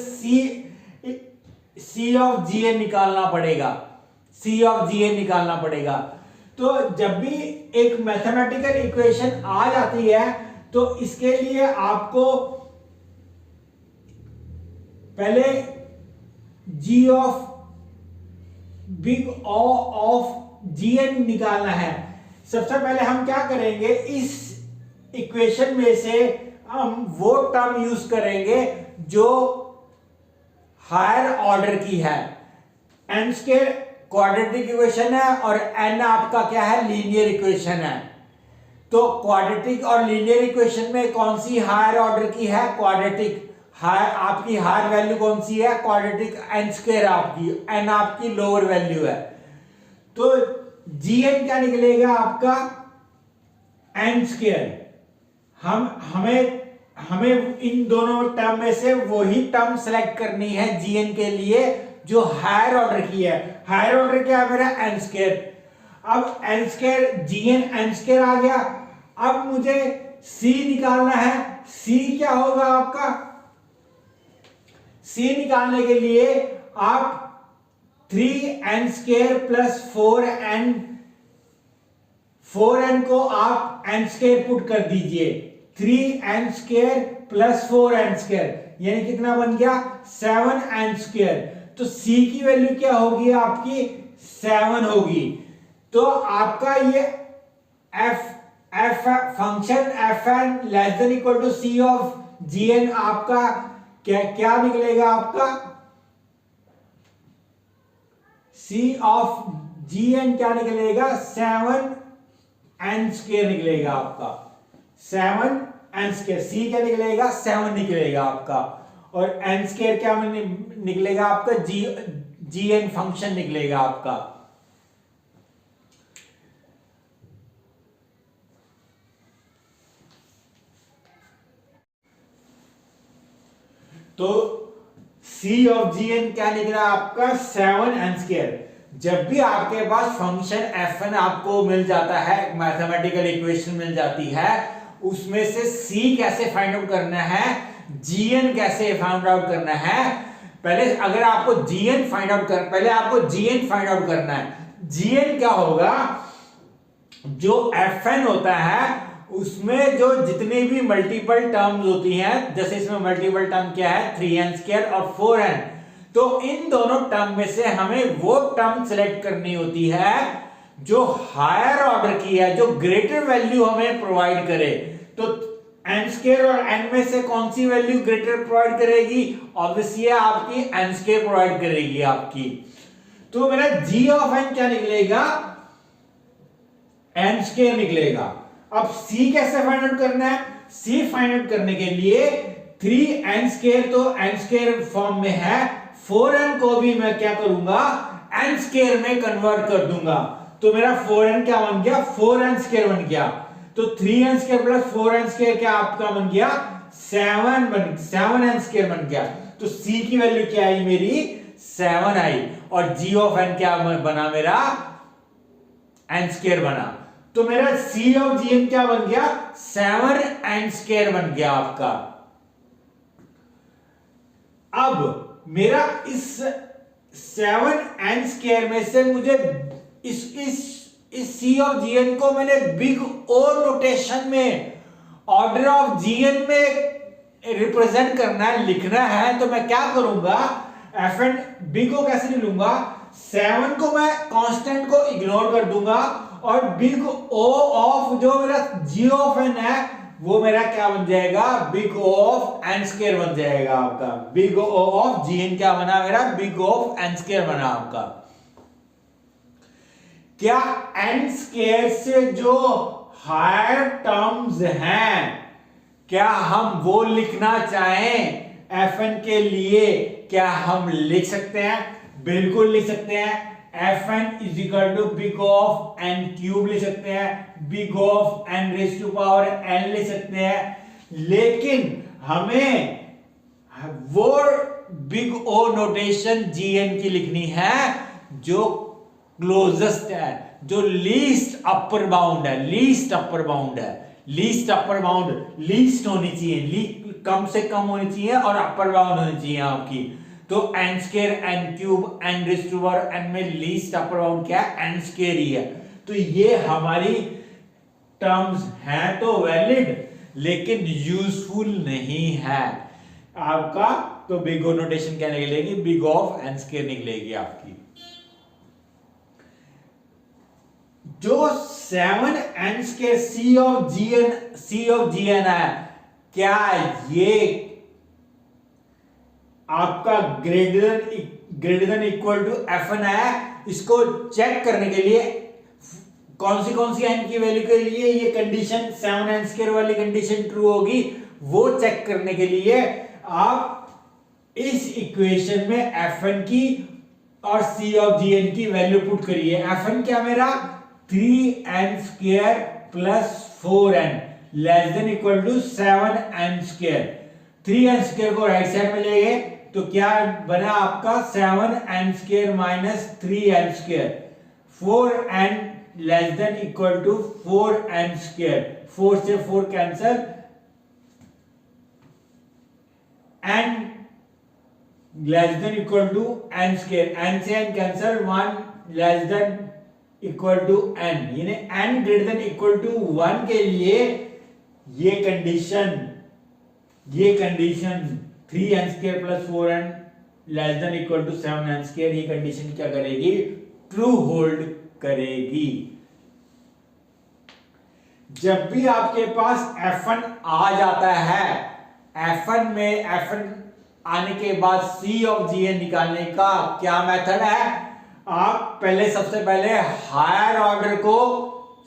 सी ऑफ जीएन निकालना पड़ेगा, सी ऑफ जीएन निकालना पड़ेगा। तो जब भी एक मैथमेटिकल इक्वेशन आ जाती है तो इसके लिए आपको पहले g of big O of GN निकालना है। सबसे पहले हम क्या करेंगे, इस इक्वेशन में से हम वो टर्म यूज करेंगे जो हायर ऑर्डर की है। एन स्क्वायर क्वाड्रेटिक इक्वेशन है और एन आपका क्या है, लीनियर इक्वेशन है। तो क्वाड्रेटिक और लीनियर इक्वेशन में कौन सी हायर ऑर्डर की है, क्वाड्रेटिक। हायर आपकी हायर वैल्यू कौन सी है, क्वाड्रेटिक एन स्क्वायर आपकी, एन आपकी लोअर वैल्यू है। तो जीएन क्या निकलेगा आपका, एन स्क्वायर। हमें इन दोनों टर्म में से वही टर्म सेलेक्ट करनी है जीएन के लिए जो हायर ऑर्डर की है। हायर ऑर्डर क्या है मेरा, एन स्क्वायर। अब n square g n n square आ गया। अब मुझे सी निकालना है। सी क्या होगा आपका, सी निकालने के लिए आप 3n स्क्वायर प्लस 4n को आप n स्क्वायर पुट कर दीजिए। 3n square plus 4n square यानी कितना बन गया, 7n स्क्वायर। तो c की वैल्यू क्या होगी आपकी, 7 होगी। तो आपका ये f function fn less than equal to c of gn आपका क्या निकलेगा, आपका c ऑफ gn क्या निकलेगा, 7n स्क्वायर निकलेगा आपका, 7n स्क्वायर। c क्या निकलेगा, 7 निकलेगा आपका। और n स्क्वायर क्या निकलेगा आपका, gn फंक्शन निकलेगा आपका। तो c ऑफ gn क्या निकला आपका, 7n स्क्वायर। जब भी आपके पास फंक्शन fn आपको मिल जाता है, मैथमेटिकल इक्वेशन मिल जाती है, उसमें से c कैसे फाइंड आउट करना है, gn कैसे फाइंड आउट करना है। पहले अगर आपको gn फाइंड आउट करना है, gn क्या होगा, जो fn होता है उसमें जो जितनी भी मल्टीपल टर्म्स होती हैं, जैसे इसमें मल्टीपल टर्म क्या है, 3n स्क्वायर और 4n। तो इन दोनों टर्म में से हमें वो टर्म सेलेक्ट करनी होती है जो हायर ऑर्डर की है, जो ग्रेटर वैल्यू हमें प्रोवाइड करे। तो n स्क्वायर और n में से कौन सी वैल्यू ग्रेटर प्रोवाइड करेगी, ऑब्वियसली आपकी n स्क्वायर प्रोवाइड करेगी आपकी। तो मेरा g ऑफ n क्या निकलेगा, n स्क्वायर निकलेगा। अब c कैसे फाइंड आउट करना है, c फाइंड आउट करने के लिए 3n स्क्वायर तो n स्क्वायर फॉर्म में है, 4n को भी मैं क्या करूंगा, n स्क्वायर में कन्वर्ट कर दूंगा। तो मेरा 4n क्या बन गया, 4n स्क्वायर बन गया। तो 3n square plus 4n square क्या आपका बन गया, 7n स्क्वायर बन गया। तो c की वैल्यू क्या आई मेरी, 7 आई। और g ऑफ n क्या बना मेरा, n स्क्वायर बना। तो मेरा c ऑफ gn क्या बन गया, 7n स्क्वायर बन गया आपका। अब मेरा इस 7n स्क्वायर में से मुझे इस c ऑफ gn को मैंने बिग O नोटेशन में ऑर्डर ऑफ gn में रिप्रेजेंट करना है, लिखना है। तो मैं क्या करूंगा, fn बिग O कैसे लिखूंगा, 7 को मैं कांस्टेंट को इग्नोर कर दूंगा और बिग O ऑफ जो मेरा g ऑफ n है वो मेरा क्या बन जाएगा, big O of n square बन जाएगा आपका। बिग O ऑफ gn क्या बना मेरा, big O of n square बना आपका। क्या n स्क्वायर से जो हायर टर्म्स हैं, क्या हम वो लिखना चाहें fn के लिए, क्या हम लिख सकते हैं, बिल्कुल लिख सकते हैं। fn is equal to big of n cube लिख सकते हैं, big of n raise to power n लिख सकते हैं। लेकिन हमें वो बिग O नोटेशन gn की लिखनी है जो क्लोजेस्ट है, जो लीस्ट अपर बाउंड है, लीस्ट अपर बाउंड है, लीस्ट अपर बाउंड लीस्ट होनी चाहिए, कम से कम होनी चाहिए और अपर बाउंड होनी चाहिए आपकी। तो n square n cube n raise to power n में लीस्ट अपर बाउंड क्या है, n स्क्वायर ही है। तो ये हमारी टर्म्स हैं तो वैलिड लेकिन यूजफुल नहीं है आपका, तो बिग ओ नोटेशन क्या निकलेगी, बिग ऑफ n स्क्वायर निकलेगी आपकी। जो 7n square C of gn है, क्या ये आपका greater than equal to fn है? इसको चेक करने के लिए कौन सी n की वैल्यू के लिए ये कंडीशन 7n स्क्वायर वाली कंडीशन ट्रू होगी, वो चेक करने के लिए आप इस इक्वेशन में fn की और c ऑफ gn की वैल्यू पुट करिए। fn क्या मेरा 3n square plus 4n less than equal to 7n square. 3n square को राइट साइड में ले गए तो क्या बना आपका 7n square minus 3n square, 4n less than equal to 4n square, 4 से 4 cancel, n less than equal to n square, n से n cancel, 1 less than equal to n, यानी n greater than equal to 1 के लिए ये condition 3n square plus 4n less than equal to 7n square, ये condition क्या करेगी, true hold करेगी। जब भी आपके पास fn आ जाता है, fn आने के बाद c ऑफ gn निकालने का क्या मेथड है, आप सबसे पहले हायर ऑर्डर को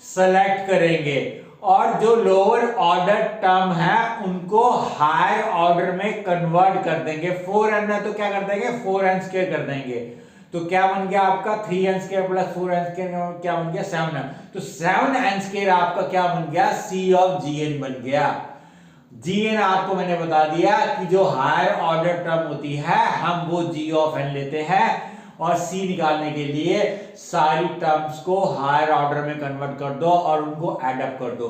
सेलेक्ट करेंगे और जो लोअर ऑर्डर टर्म है उनको हायर ऑर्डर में कन्वर्ट कर देंगे। 4n है तो क्या कर देंगे, 4n स्क्वायर कर देंगे, तो क्या बन गया आपका 3n square plus 4n square, क्या बन गया 7n, तो 7n स्क्वायर आपका क्या बन गया, c ऑफ gn बन गया। gn आपको मैंने बता दिया कि जो हायर ऑर्डर टर्म होती है हम वो g ऑफ n लेते हैं और c निकालने के लिए सारी टर्म्स को हायर ऑर्डर में कन्वर्ट कर दो और उनको एड अप कर दो।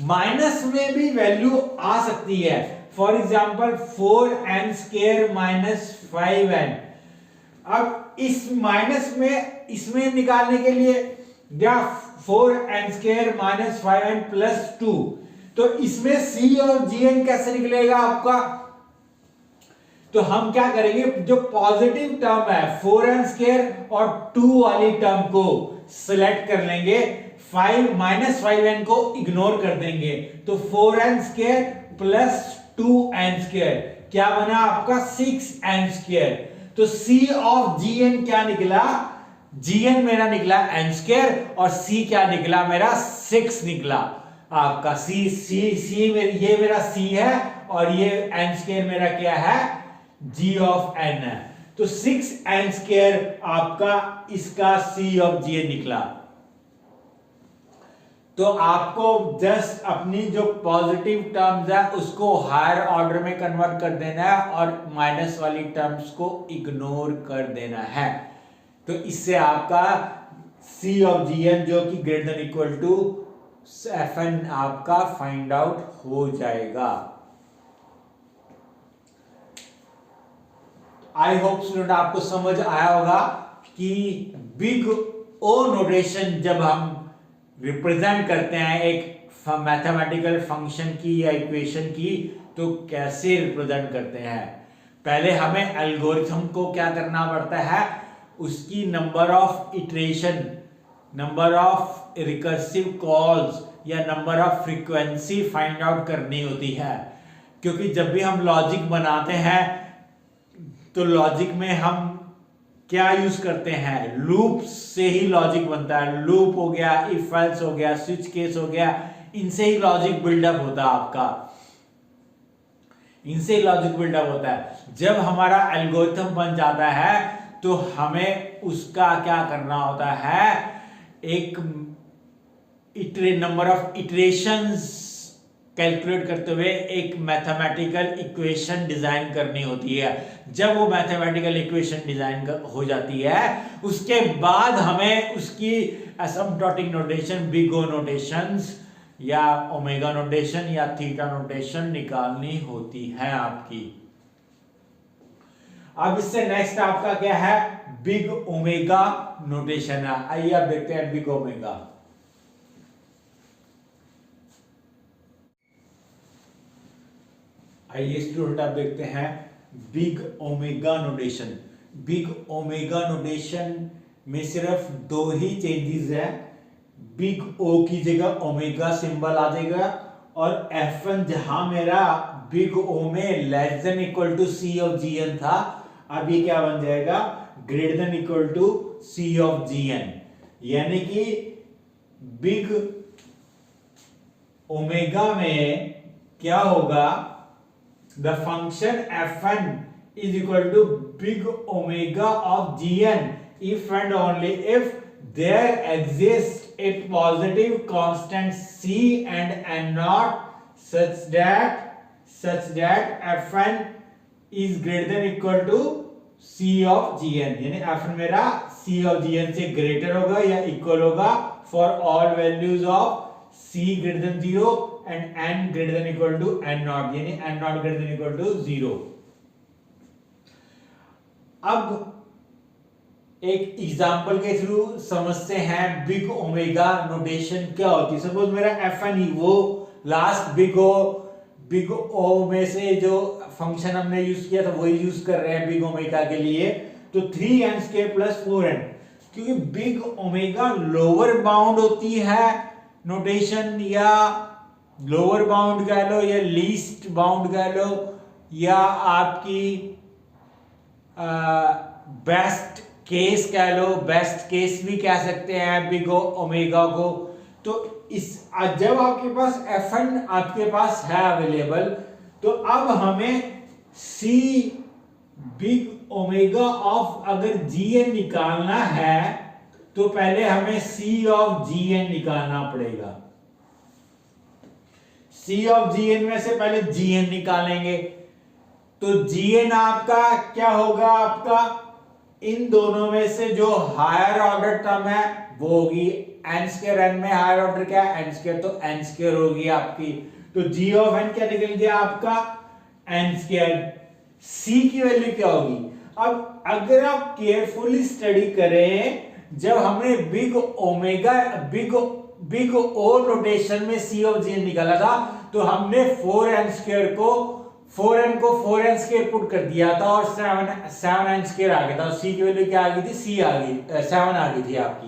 माइनस में भी वैल्यू आ सकती है, for example 4n square minus 5n। अब इस माइनस में इसमें निकालने के लिए या 4n square minus 5n plus 2, तो इसमें c और gn कैसे निकलेगा आपका, तो हम क्या करेंगे, जो पॉजिटिव टर्म है 4n स्क्वायर और 2 वाली टर्म को सिलेक्ट कर लेंगे, 5 माइनस 5n को इग्नोर कर देंगे, तो 4n square plus 2n square क्या बना आपका 6n स्क्वायर। तो c ऑफ gn क्या निकला, gn मेरा निकला n स्क्वायर और c क्या निकला मेरा 6 निकला आपका। c ये मेरा c है और ये n स्क्वायर मेरा क्या है, g ऑफ n है, तो 6n स्क्वायर आपका इसका c ऑफ gn निकला। तो आपको जस्ट अपनी जो पॉजिटिव टर्म्स है उसको हायर ऑर्डर में कन्वर्ट कर देना है और माइनस वाली टर्म्स को इग्नोर कर देना है, तो इससे आपका c ऑफ gn जो कि greater than equal to fn आपका फाइंड आउट हो जाएगा। आई होप स्टूडेंट आपको समझ आया होगा कि बिग ओ नोटेशन जब हम रिप्रेजेंट करते हैं एक मैथमेटिकल फंक्शन की या इक्वेशन की तो कैसे रिप्रेजेंट करते हैं। पहले हमें एल्गोरिथम को क्या करना पड़ता है, उसकी number of iteration, number of recursive calls या number of frequency find out करनी होती है, क्योंकि जब भी हम लॉजिक बनाते हैं तो लॉजिक में हम क्या यूज करते हैं, लूप से ही लॉजिक बनता है। लूप हो गया, इफ एल्स हो गया, स्विच केस हो गया, इनसे ही लॉजिक बिल्डअप होता है आपका, इनसे ही लॉजिक बिल्डअप होता है। जब हमारा एल्गोरिथम बन जाता है तो हमें उसका क्या करना होता है, एक नंबर ऑफ इटरेशंस कैलकुलेट करते हुए एक मैथमेटिकल इक्वेशन डिजाइन करनी होती है। जब वो मैथमेटिकल इक्वेशन डिजाइन हो जाती है, उसके बाद हमें उसकी asymptotic notation, big O notations या ओमेगा नोटेशन या थीटा नोटेशन निकालनी होती है आपकी। अब इससे नेक्स्ट आपका क्या है, बिग ओमेगा नोटेशन है। आइए आप देखते हैं बिग ओमेगा। आइए स्टूडेंट आप देखते हैं big omega notation. Big omega notation में सिर्फ दो ही चेंजेस है। बिग ओ की जगह ओमेगा सिंबल आ जाएगा और F1 जहां मेरा बिग ओ में less than equal to C of G N था, अब ये क्या बन जाएगा, greater than equal to C of G N. यानी कि बिग ओमेगा में क्या होगा, the function f1 is equal to big omega of gn if and only if there exists a positive constant c and n naught such that f1 is greater than equal to c of gn। यानी f1 मेरा c of gn से greater होगा या equal होगा for all values of c greater than 0 and n greater than equal to n naught, यानी n naught greater than equal to 0। अब एक example के थ्रू समझते हैं बिग ओमेगा नोटेशन क्या होती है। सपोज मेरा Fn ही वो लास्ट बिग ओ में से जो फंक्शन हमने यूज किया था वही यूज कर रहे हैं बिग ओमेगा के लिए, तो 3n² + 4n, क्योंकि बिग ओमेगा लोअर बाउंड होती है नोटेशन, या लोअर बाउंड कह लो या लीस्ट बाउंड कह लो, या आपकी बेस्ट केस कह लो, बेस्ट केस भी कह सकते हैं बिग ओमेगा को। तो इस जब आपके पास Fn आपके पास है अवेलेबल, तो अब हमें C बिग ओमेगा ऑफ अगर Gn निकालना है तो पहले हमें C ऑफ Gn निकालना पड़ेगा। C ऑफ Gn में से पहले Gn निकालेंगे, तो Gn आपका क्या होगा, आपका इन दोनों में से जो हायर ऑर्डर टर्म है वो होगी n²। n में हायर ऑर्डर क्या है, n², तो n² होगी आपकी। तो G ऑफ n क्या निकल गया आपका, n²। C की वैल्यू क्या होगी, अब अगर आप केयरफुली स्टडी करें, जब हमने बिग ओ नोटेशन में C ऑफ Gn निकाला था, तो हमने 4n² को 4n² पुट कर दिया था और 7n² आ गया था। C की वैल्यू क्या आ गई थी, C आ गई 7 आ गई थी आपकी।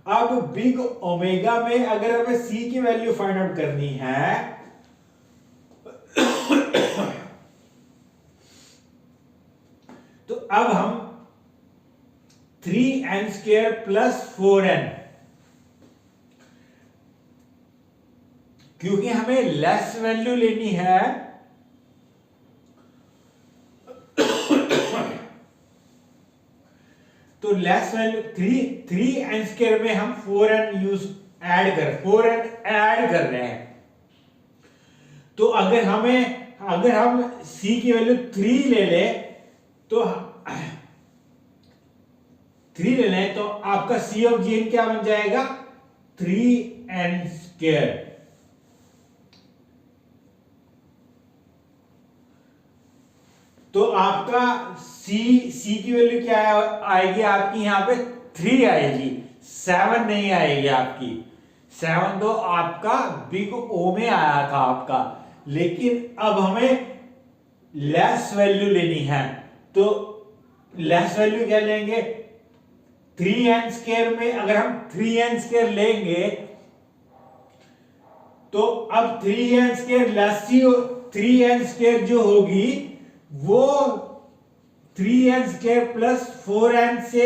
अब बिग ओमेगा में अगर हमें C की वैल्यू फाइंड आउट करनी है, तो अब हम 3n² + 4n, क्योंकि हमें लेस वैल्यू लेनी है, तो लेस वैल्यू 3n² में हम 4n ऐड कर रहे हैं। तो अगर हम C की वैल्यू 3 ले लें, तो आपका C ऑफ Gn क्या बन जाएगा, 3n²। तो आपका C की वैल्यू क्या आएगी आपकी, यहां पे 3 आएगी, 7 नहीं आएगी आपकी। 7 तो आपका बिग O में आया था आपका, लेकिन अब हमें लेस वैल्यू लेनी है, तो लेस वैल्यू क्या लेंगे, 3n² में अगर हम 3n² लेंगे तो अब 3n² जो होगी वो 3n² + 4n से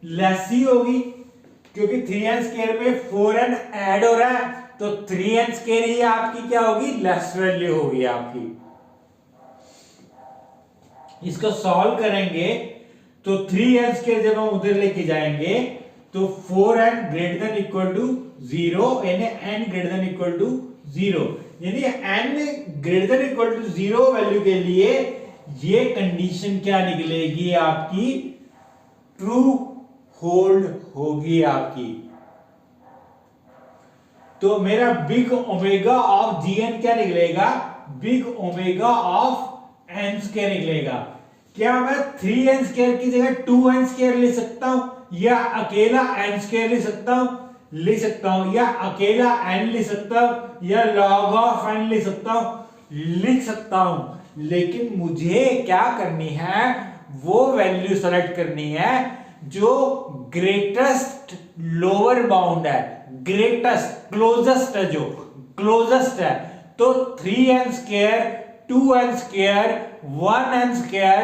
लेस ही होगी, क्योंकि 3n² में 4n ऐड हो रहा है, तो 3n² ही आपकी क्या होगी, लेस वैल्यू होगी आपकी। इसको सॉल्व करेंगे तो 3n² जब हम उधर लेके जाएंगे तो 4n greater than equal to 0 यानी n greater than equal to 0, यानी n greater than equal to 0 value के लिए ये कंडीशन क्या निकलेगी आपकी, ट्रू होल्ड होगी आपकी। तो मेरा बिग ओमेगा ऑफ Gn क्या निकलेगा, big omega of n square निकलेगा। क्या मैं 3n स्क्वायर की जगह 2n स्क्वायर ले सकता हूं, या अकेला n स्क्वायर ले सकता हूं, या अकेला n ले सकता हूं, या log ऑफ n ले सकता हूं, लिख सकता हूं। लेकिन मुझे क्या करनी है, वो वैल्यू सेलेक्ट करनी है जो ग्रेटेस्ट लोअर बाउंड है, ग्रेटेस्ट क्लोजेस्ट है, जो क्लोजेस्ट है। तो 3n square, 2n square, 1n square,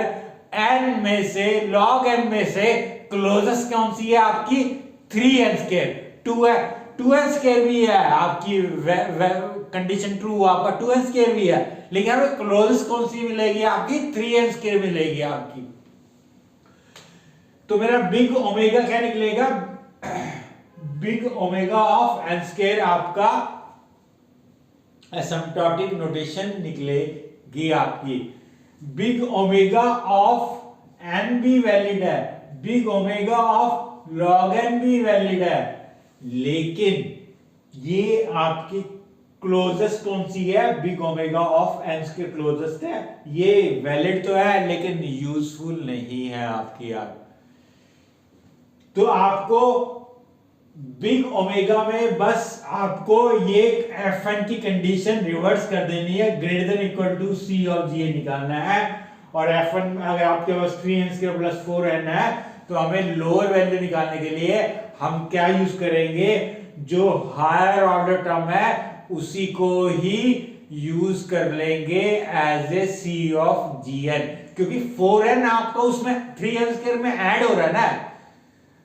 n में से log n में से क्लोजेस्ट कौन सी है आपकी, 3n स्क्वायर। 2n स्क्वायर भी है आपकी, कंडीशन ट्रू, आपका 2n स्क्वायर भी है, लेकिन हमें क्लोजेस्ट कौन सी मिलेगी आपकी, 3n स्क्वायर मिलेगी आपकी। तो मेरा बिग ओमेगा क्या निकलेगा, big omega of n square आपका एसिम्प्टोटिक नोटेशन निकलेगी आपकी। बिग ओमेगा ऑफ n भी वैलिड है, big omega of log n भी वैलिड है, लेकिन ये आपकी क्लोजेस्ट कौन सी है, big omega of n square closest है। ये वैलिड तो है लेकिन यूजफुल नहीं है आपकी यार। तो आपको बिग ओमेगा में बस आपको ये fn की कंडीशन रिवर्स कर देनी है, greater than equal to c of Gn निकालना है। और fn अगर आपके पास 3n स्क्वायर प्लस 4n है, तो हमें लोअर वैल्यू निकालने के लिए हम क्या यूज करेंगे, जो हायर ऑर्डर टर्म है उसी को ही यूज कर लेंगे as a c of Gn, क्योंकि 4n आपका उसमें 3n स्क्वायर में ऐड हो रहा है ना।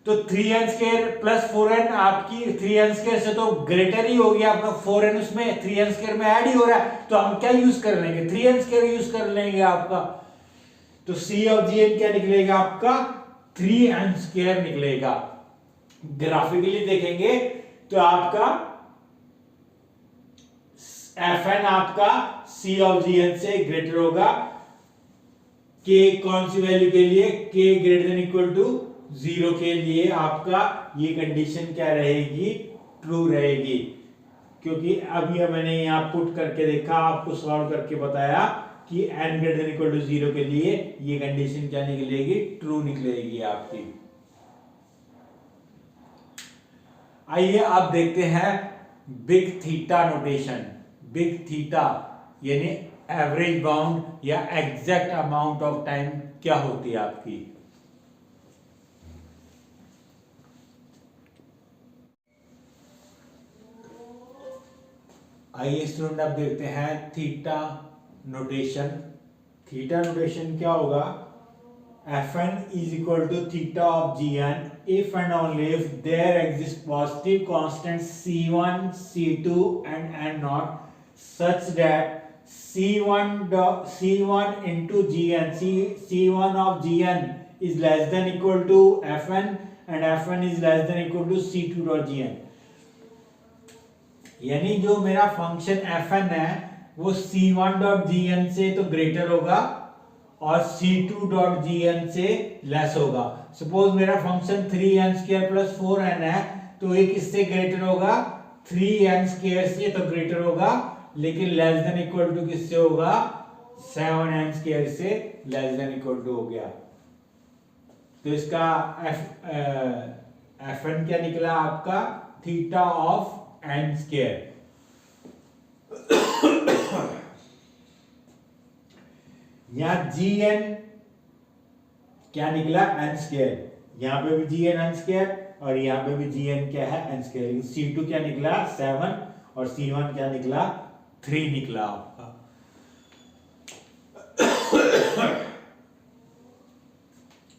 तो 3n स्क्वायर प्लस 4n आपकी 3n स्क्वायर से तो ग्रेटर ही हो गया आपका, 4n उसमें 3n स्क्वायर में ऐड ही हो रहा है, तो हम क्या यूज कर लेंगे, 3n स्क्वायर यूज कर लेंगे आपका। तो c ऑफ Gn क्या निकलेगा आपका, 3n स्क्वायर निकलेगा। ग्राफिकली देखेंगे तो आपका fn आपका c ऑफ Gn से ग्रेटर होगा, k कौन सी वैल्यू के लिए, k greater than equal to 0 के लिए आपका ये कंडीशन क्या रहेगी, ट्रू रहेगी। क्योंकि अभी मैंने यहां पुट करके देखा, आपको सॉल्व करके बताया कि n greater than equal to 0 के लिए ये कंडीशन क्या निकलेगी, ट्रू निकलेगी आपकी। आइए आप देखते हैं big theta notation. Big theta यानी एवरेज बाउंड या एग्जैक्ट अमाउंट ऑफ टाइम क्या होती है आपकी। आइए स्टूडेंट आप देखते हैं थीटा नोटेशन। थीटा नोटेशन क्या होगा, fn is equal to theta of Gn if and only if there exist positive constants c1, c2 and n0 such that c1 into Gn, c1 of Gn is less than equal to fn and fn is less than equal to c2 dot Gn। यानी जो मेरा function fn है वो c1 dot Gn से तो greater होगा और c2 dot Gn से लेस होगा। सपोज मेरा function 3n square plus 4n है, तो ये किससे ग्रेटर होगा, 3n स्क्वायर से तो ग्रेटर होगा, लेकिन लेस देन इक्वल टू किससे होगा, 7n स्क्वायर से लेस देन इक्वल टू हो गया। तो इसका fn क्या निकला आपका, थीटा ऑफ n स्क्वायर। यहां Gn क्या निकला, n स्क्वायर, यहां पे भी Gn n स्क्वायर और यहां पे भी Gn क्या है, n स्क्वायर। c2 क्या निकला 7 और c1 क्या निकला 3 निकला आपका।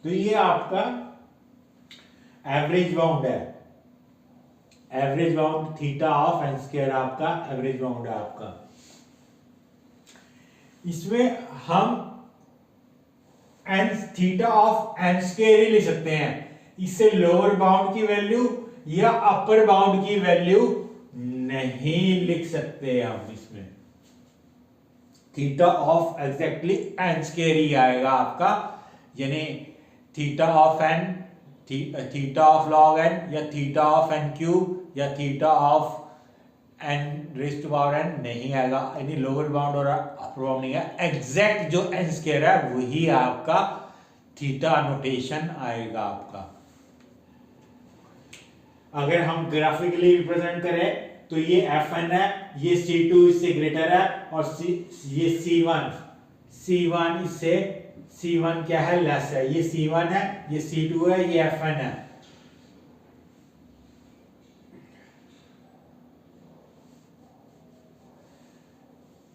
तो ये आपका एवरेज बाउंड है, average bound theta of n square आपका एवरेज बाउंड है आपका। इसमें हम n theta of n square ही ले सकते हैं, इसे लोअर बाउंड की वैल्यू या अपर बाउंड की वैल्यू नहीं लिख सकते हम इसमें। Theta of exactly n square ही आएगा आपका, यानी theta of n, theta of log n, या थीटा ऑफ एन क्यूब, या theta of n raise to power n नहीं आएगा, यानी लोअर बाउंड और अपर बाउंड नहीं है। एग्जैक्ट जो एन स्क्वायर है वही आपका थीटा नोटेशन आएगा आपका। अगर हम ग्राफिकली रिप्रेजेंट करें तो ये Fn है, ये C2 इससे ग्रेटर है, और ये C1 इससे C1 क्या है, लेस है। ये C1 है, ये C2 है, ये Fn है।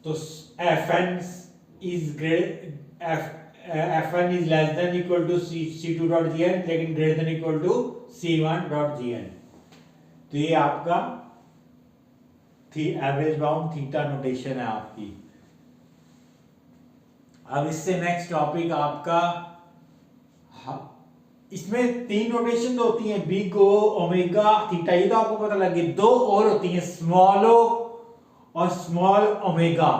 तो Fn is less than equal to C2 dot gn, लेकिन greater than equal to C1 dot gn। तो ये आपका एवरेज बाउंड थीटा नोटेशन है आपकी। अब इससे नेक्स्ट टॉपिक आपका, इसमें 3 नोटेशन होती हैं, बिग ओ, ओमेगा, थीटा, ये तो आपको पता लग गया। 2 और होती हैं, स्मॉल ओ और स्मॉल ओमेगा।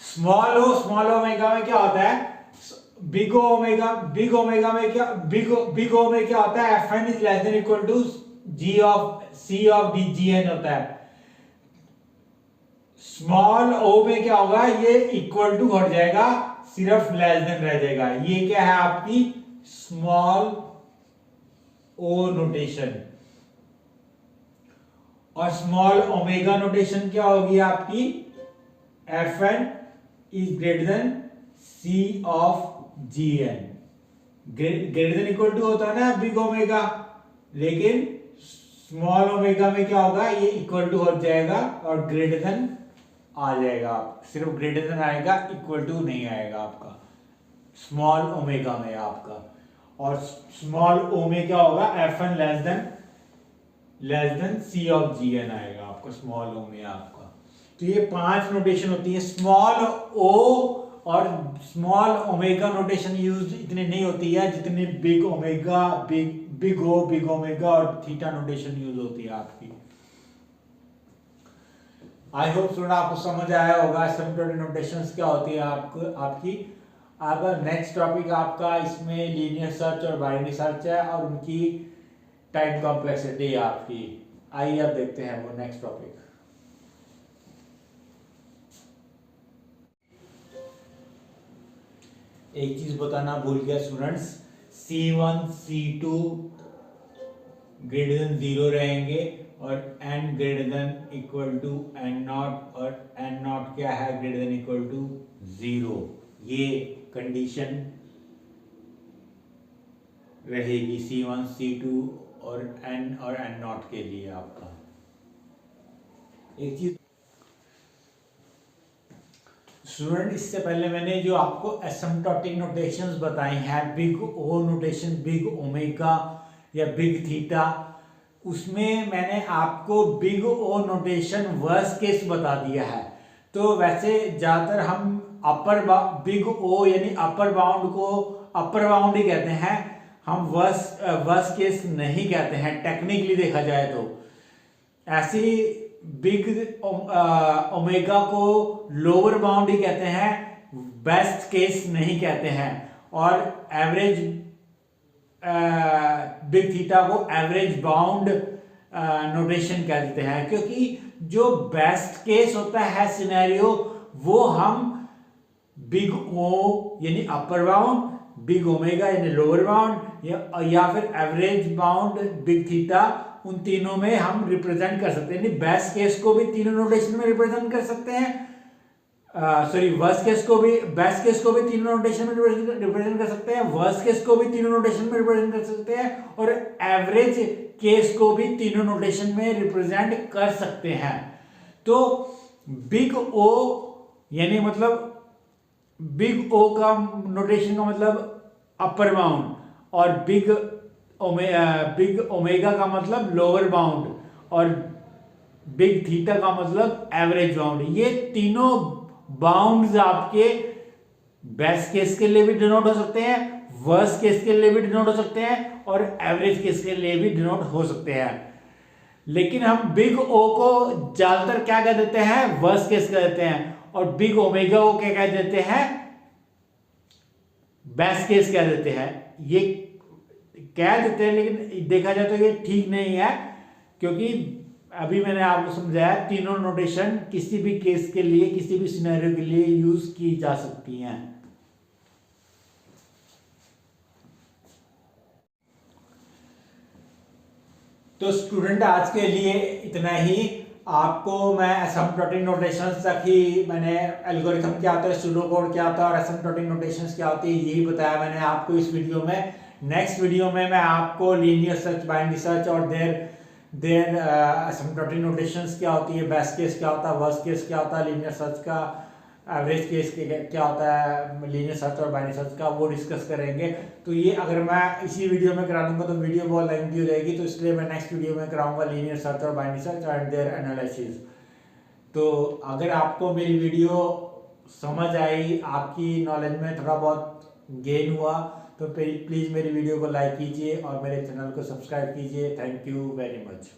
स्मॉल ओमेगा में क्या होता है, बिग ओमेगा में क्या होता है, Fn is less than equal to C of Gn होता है। स्मॉल ओ में क्या होगा, ये इक्वल टू हट जाएगा, सिर्फ लेस देन रह जाएगा। ये क्या है आपकी स्मॉल ओ नोटेशन। और स्मॉल ओमेगा नोटेशन क्या होगी आपकी, Fn is greater than C of Gn। Greater than equal to होता है ना बिग ओमेगा, लेकिन स्मॉल ओमेगा में क्या होगा, ये इक्वल टू हो जाएगा और ग्रेटर देन आ जाएगा। सिर्फ ग्रेटर देन आएगा, इक्वल टू नहीं आएगा आपका स्मॉल ओमेगा में आपका। और स्मॉल ओ में क्या होगा, Fn less then C of Gn आएगा आपका स्मॉल ओ में आपका। तो ये 5 नोटेशन होती है। स्मॉल ओ और स्मॉल ओमेगा नोटेशन यूज इतनी नहीं होती है जितनी big omega, big O, big omega और थीटा नोटेशन यूज होती है आपकी। आई होप स्टूडेंट आपको समझ आया होगा एसिम्पटोटिक नोटेशंस क्या होती है आपकी। अगर नेक्स्ट टॉपिक आपका इसमें लीनियर सर्च और बाइनरी सर्च है और उनकी टाइम कॉम्प्लेक्सिटी आपकी। आइए अब देखते हैं वो नेक्स्ट टॉपिक। एक चीज बताना भूल गया students, C1 C2 greater than 0 रहेंगे और n greater than equal to n0, और n0 क्या है, ग्रेटर देन इक्वल टू 0। ये कंडीशन रहेगी C1 C2 और n और n0 के लिए आपका। एक चीज स्टूडेंट, इससे पहले मैंने जो आपको एसिम्पटोटिक नोटेशंस बताए हैं, big O notation, big omega या बिग थीटा, उसमें मैंने आपको big O notation worst case बता दिया है। तो वैसे ज़्यादातर हम बिग ओ यानी अपर बाउंड को अपर बाउंड ही कहते हैं, हम वर्स्ट केस नहीं कहते हैं टेक्निकली देखा जाए तो। ऐसी बिग ओमेगा को लोअर बाउंड ही कहते हैं, बेस्ट केस नहीं कहते हैं। और एवरेज बिग थीटा को एवरेज बाउंड नोटेशन कह देते हैं, क्योंकि जो बेस्ट केस होता है सिनेरियो वो हम बिग ओ यानी अपर बाउंड, बिग ओमेगा यानी लोअर बाउंड, या फिर एवरेज बाउंड बिग थीटा, उन तीनों में हम रिप्रेजेंट कर सकते हैं। यानी बेस्ट केस को भी तीनों नोटेशन में रिप्रेजेंट कर सकते हैं, वर्स्ट केस को भी, बेस्ट केस को भी तीनों नोटेशन में रिप्रेजेंट कर सकते हैं, वर्स्ट केस को भी तीनों नोटेशन में रिप्रेजेंट कर सकते हैं, और एवरेज केस को भी तीनों नोटेशन में रिप्रेजेंट कर सकते हैं। तो बिग ओ यानी मतलब बिग ओ का नोटेशन का मतलब अपर बाउंड, और बिग ओमेगा का मतलब लोअर बाउंड, और बिग थीटा का मतलब एवरेज बाउंड। ये तीनों बाउंड्स आपके बेस्ट केस के लिए भी डिनोट हो सकते हैं, वर्स्ट केस के लिए भी डिनोट हो सकते हैं और एवरेज केस के लिए भी डिनोट हो सकते हैं। लेकिन हम बिग ओ को ज्यादातर क्या कह देते हैं, वर्स्ट केस कह देते हैं, और बिग ओमेगा को क्या कह देते हैं, बेस्ट केस कह देते हैं। ये कह देते हैं लेकिन देखा जाए तो ये ठीक नहीं है, क्योंकि अभी मैंने आपको समझाया तीनों नोटेशन किसी भी केस के लिए, किसी भी सिनेरियो के लिए यूज की जा सकती हैं। तो स्टूडेंट आज के लिए इतना ही। आपको मैं एसिम्प्टोटिक नोटेशंस तक ही मैंने एल्गोरिथम क्या होता है, सूडो कोड क्या होता है और एसिम्प्टोटिक नोटेशंस क्या होती है यही बताया मैंने आपको इस वीडियो में। नेक्स्ट वीडियो में मैं आपको लीनियर सर्च, बाइनरी सर्च और देयर एसिम्प्टोटिक नोटेशंस क्या होती है, बेस्ट केस क्या होता है, वर्स्ट केस क्या होता है, लीनियर सर्च का एवरेज केस क्या होता है, लीनियर सर्च और बाइनरी सर्च का, वो डिस्कस करेंगे। तो ये अगर मैं इसी वीडियो में करा दूंगा तो वीडियो बहुत लेंथी हो जाएगी, तो इसलिए मैं नेक्स्ट वीडियो में कराऊंगा लीनियर सर्च और binary search and their analysis. तो अगर आपको मेरी वीडियो समझ आई, आपकी नॉलेज में थोड़ा बहुत गेन हुआ, तो प्लीज़ मेरी वीडियो को लाइक कीजिए और मेरे चैनल को सब्सक्राइब कीजिए। Thank you very much.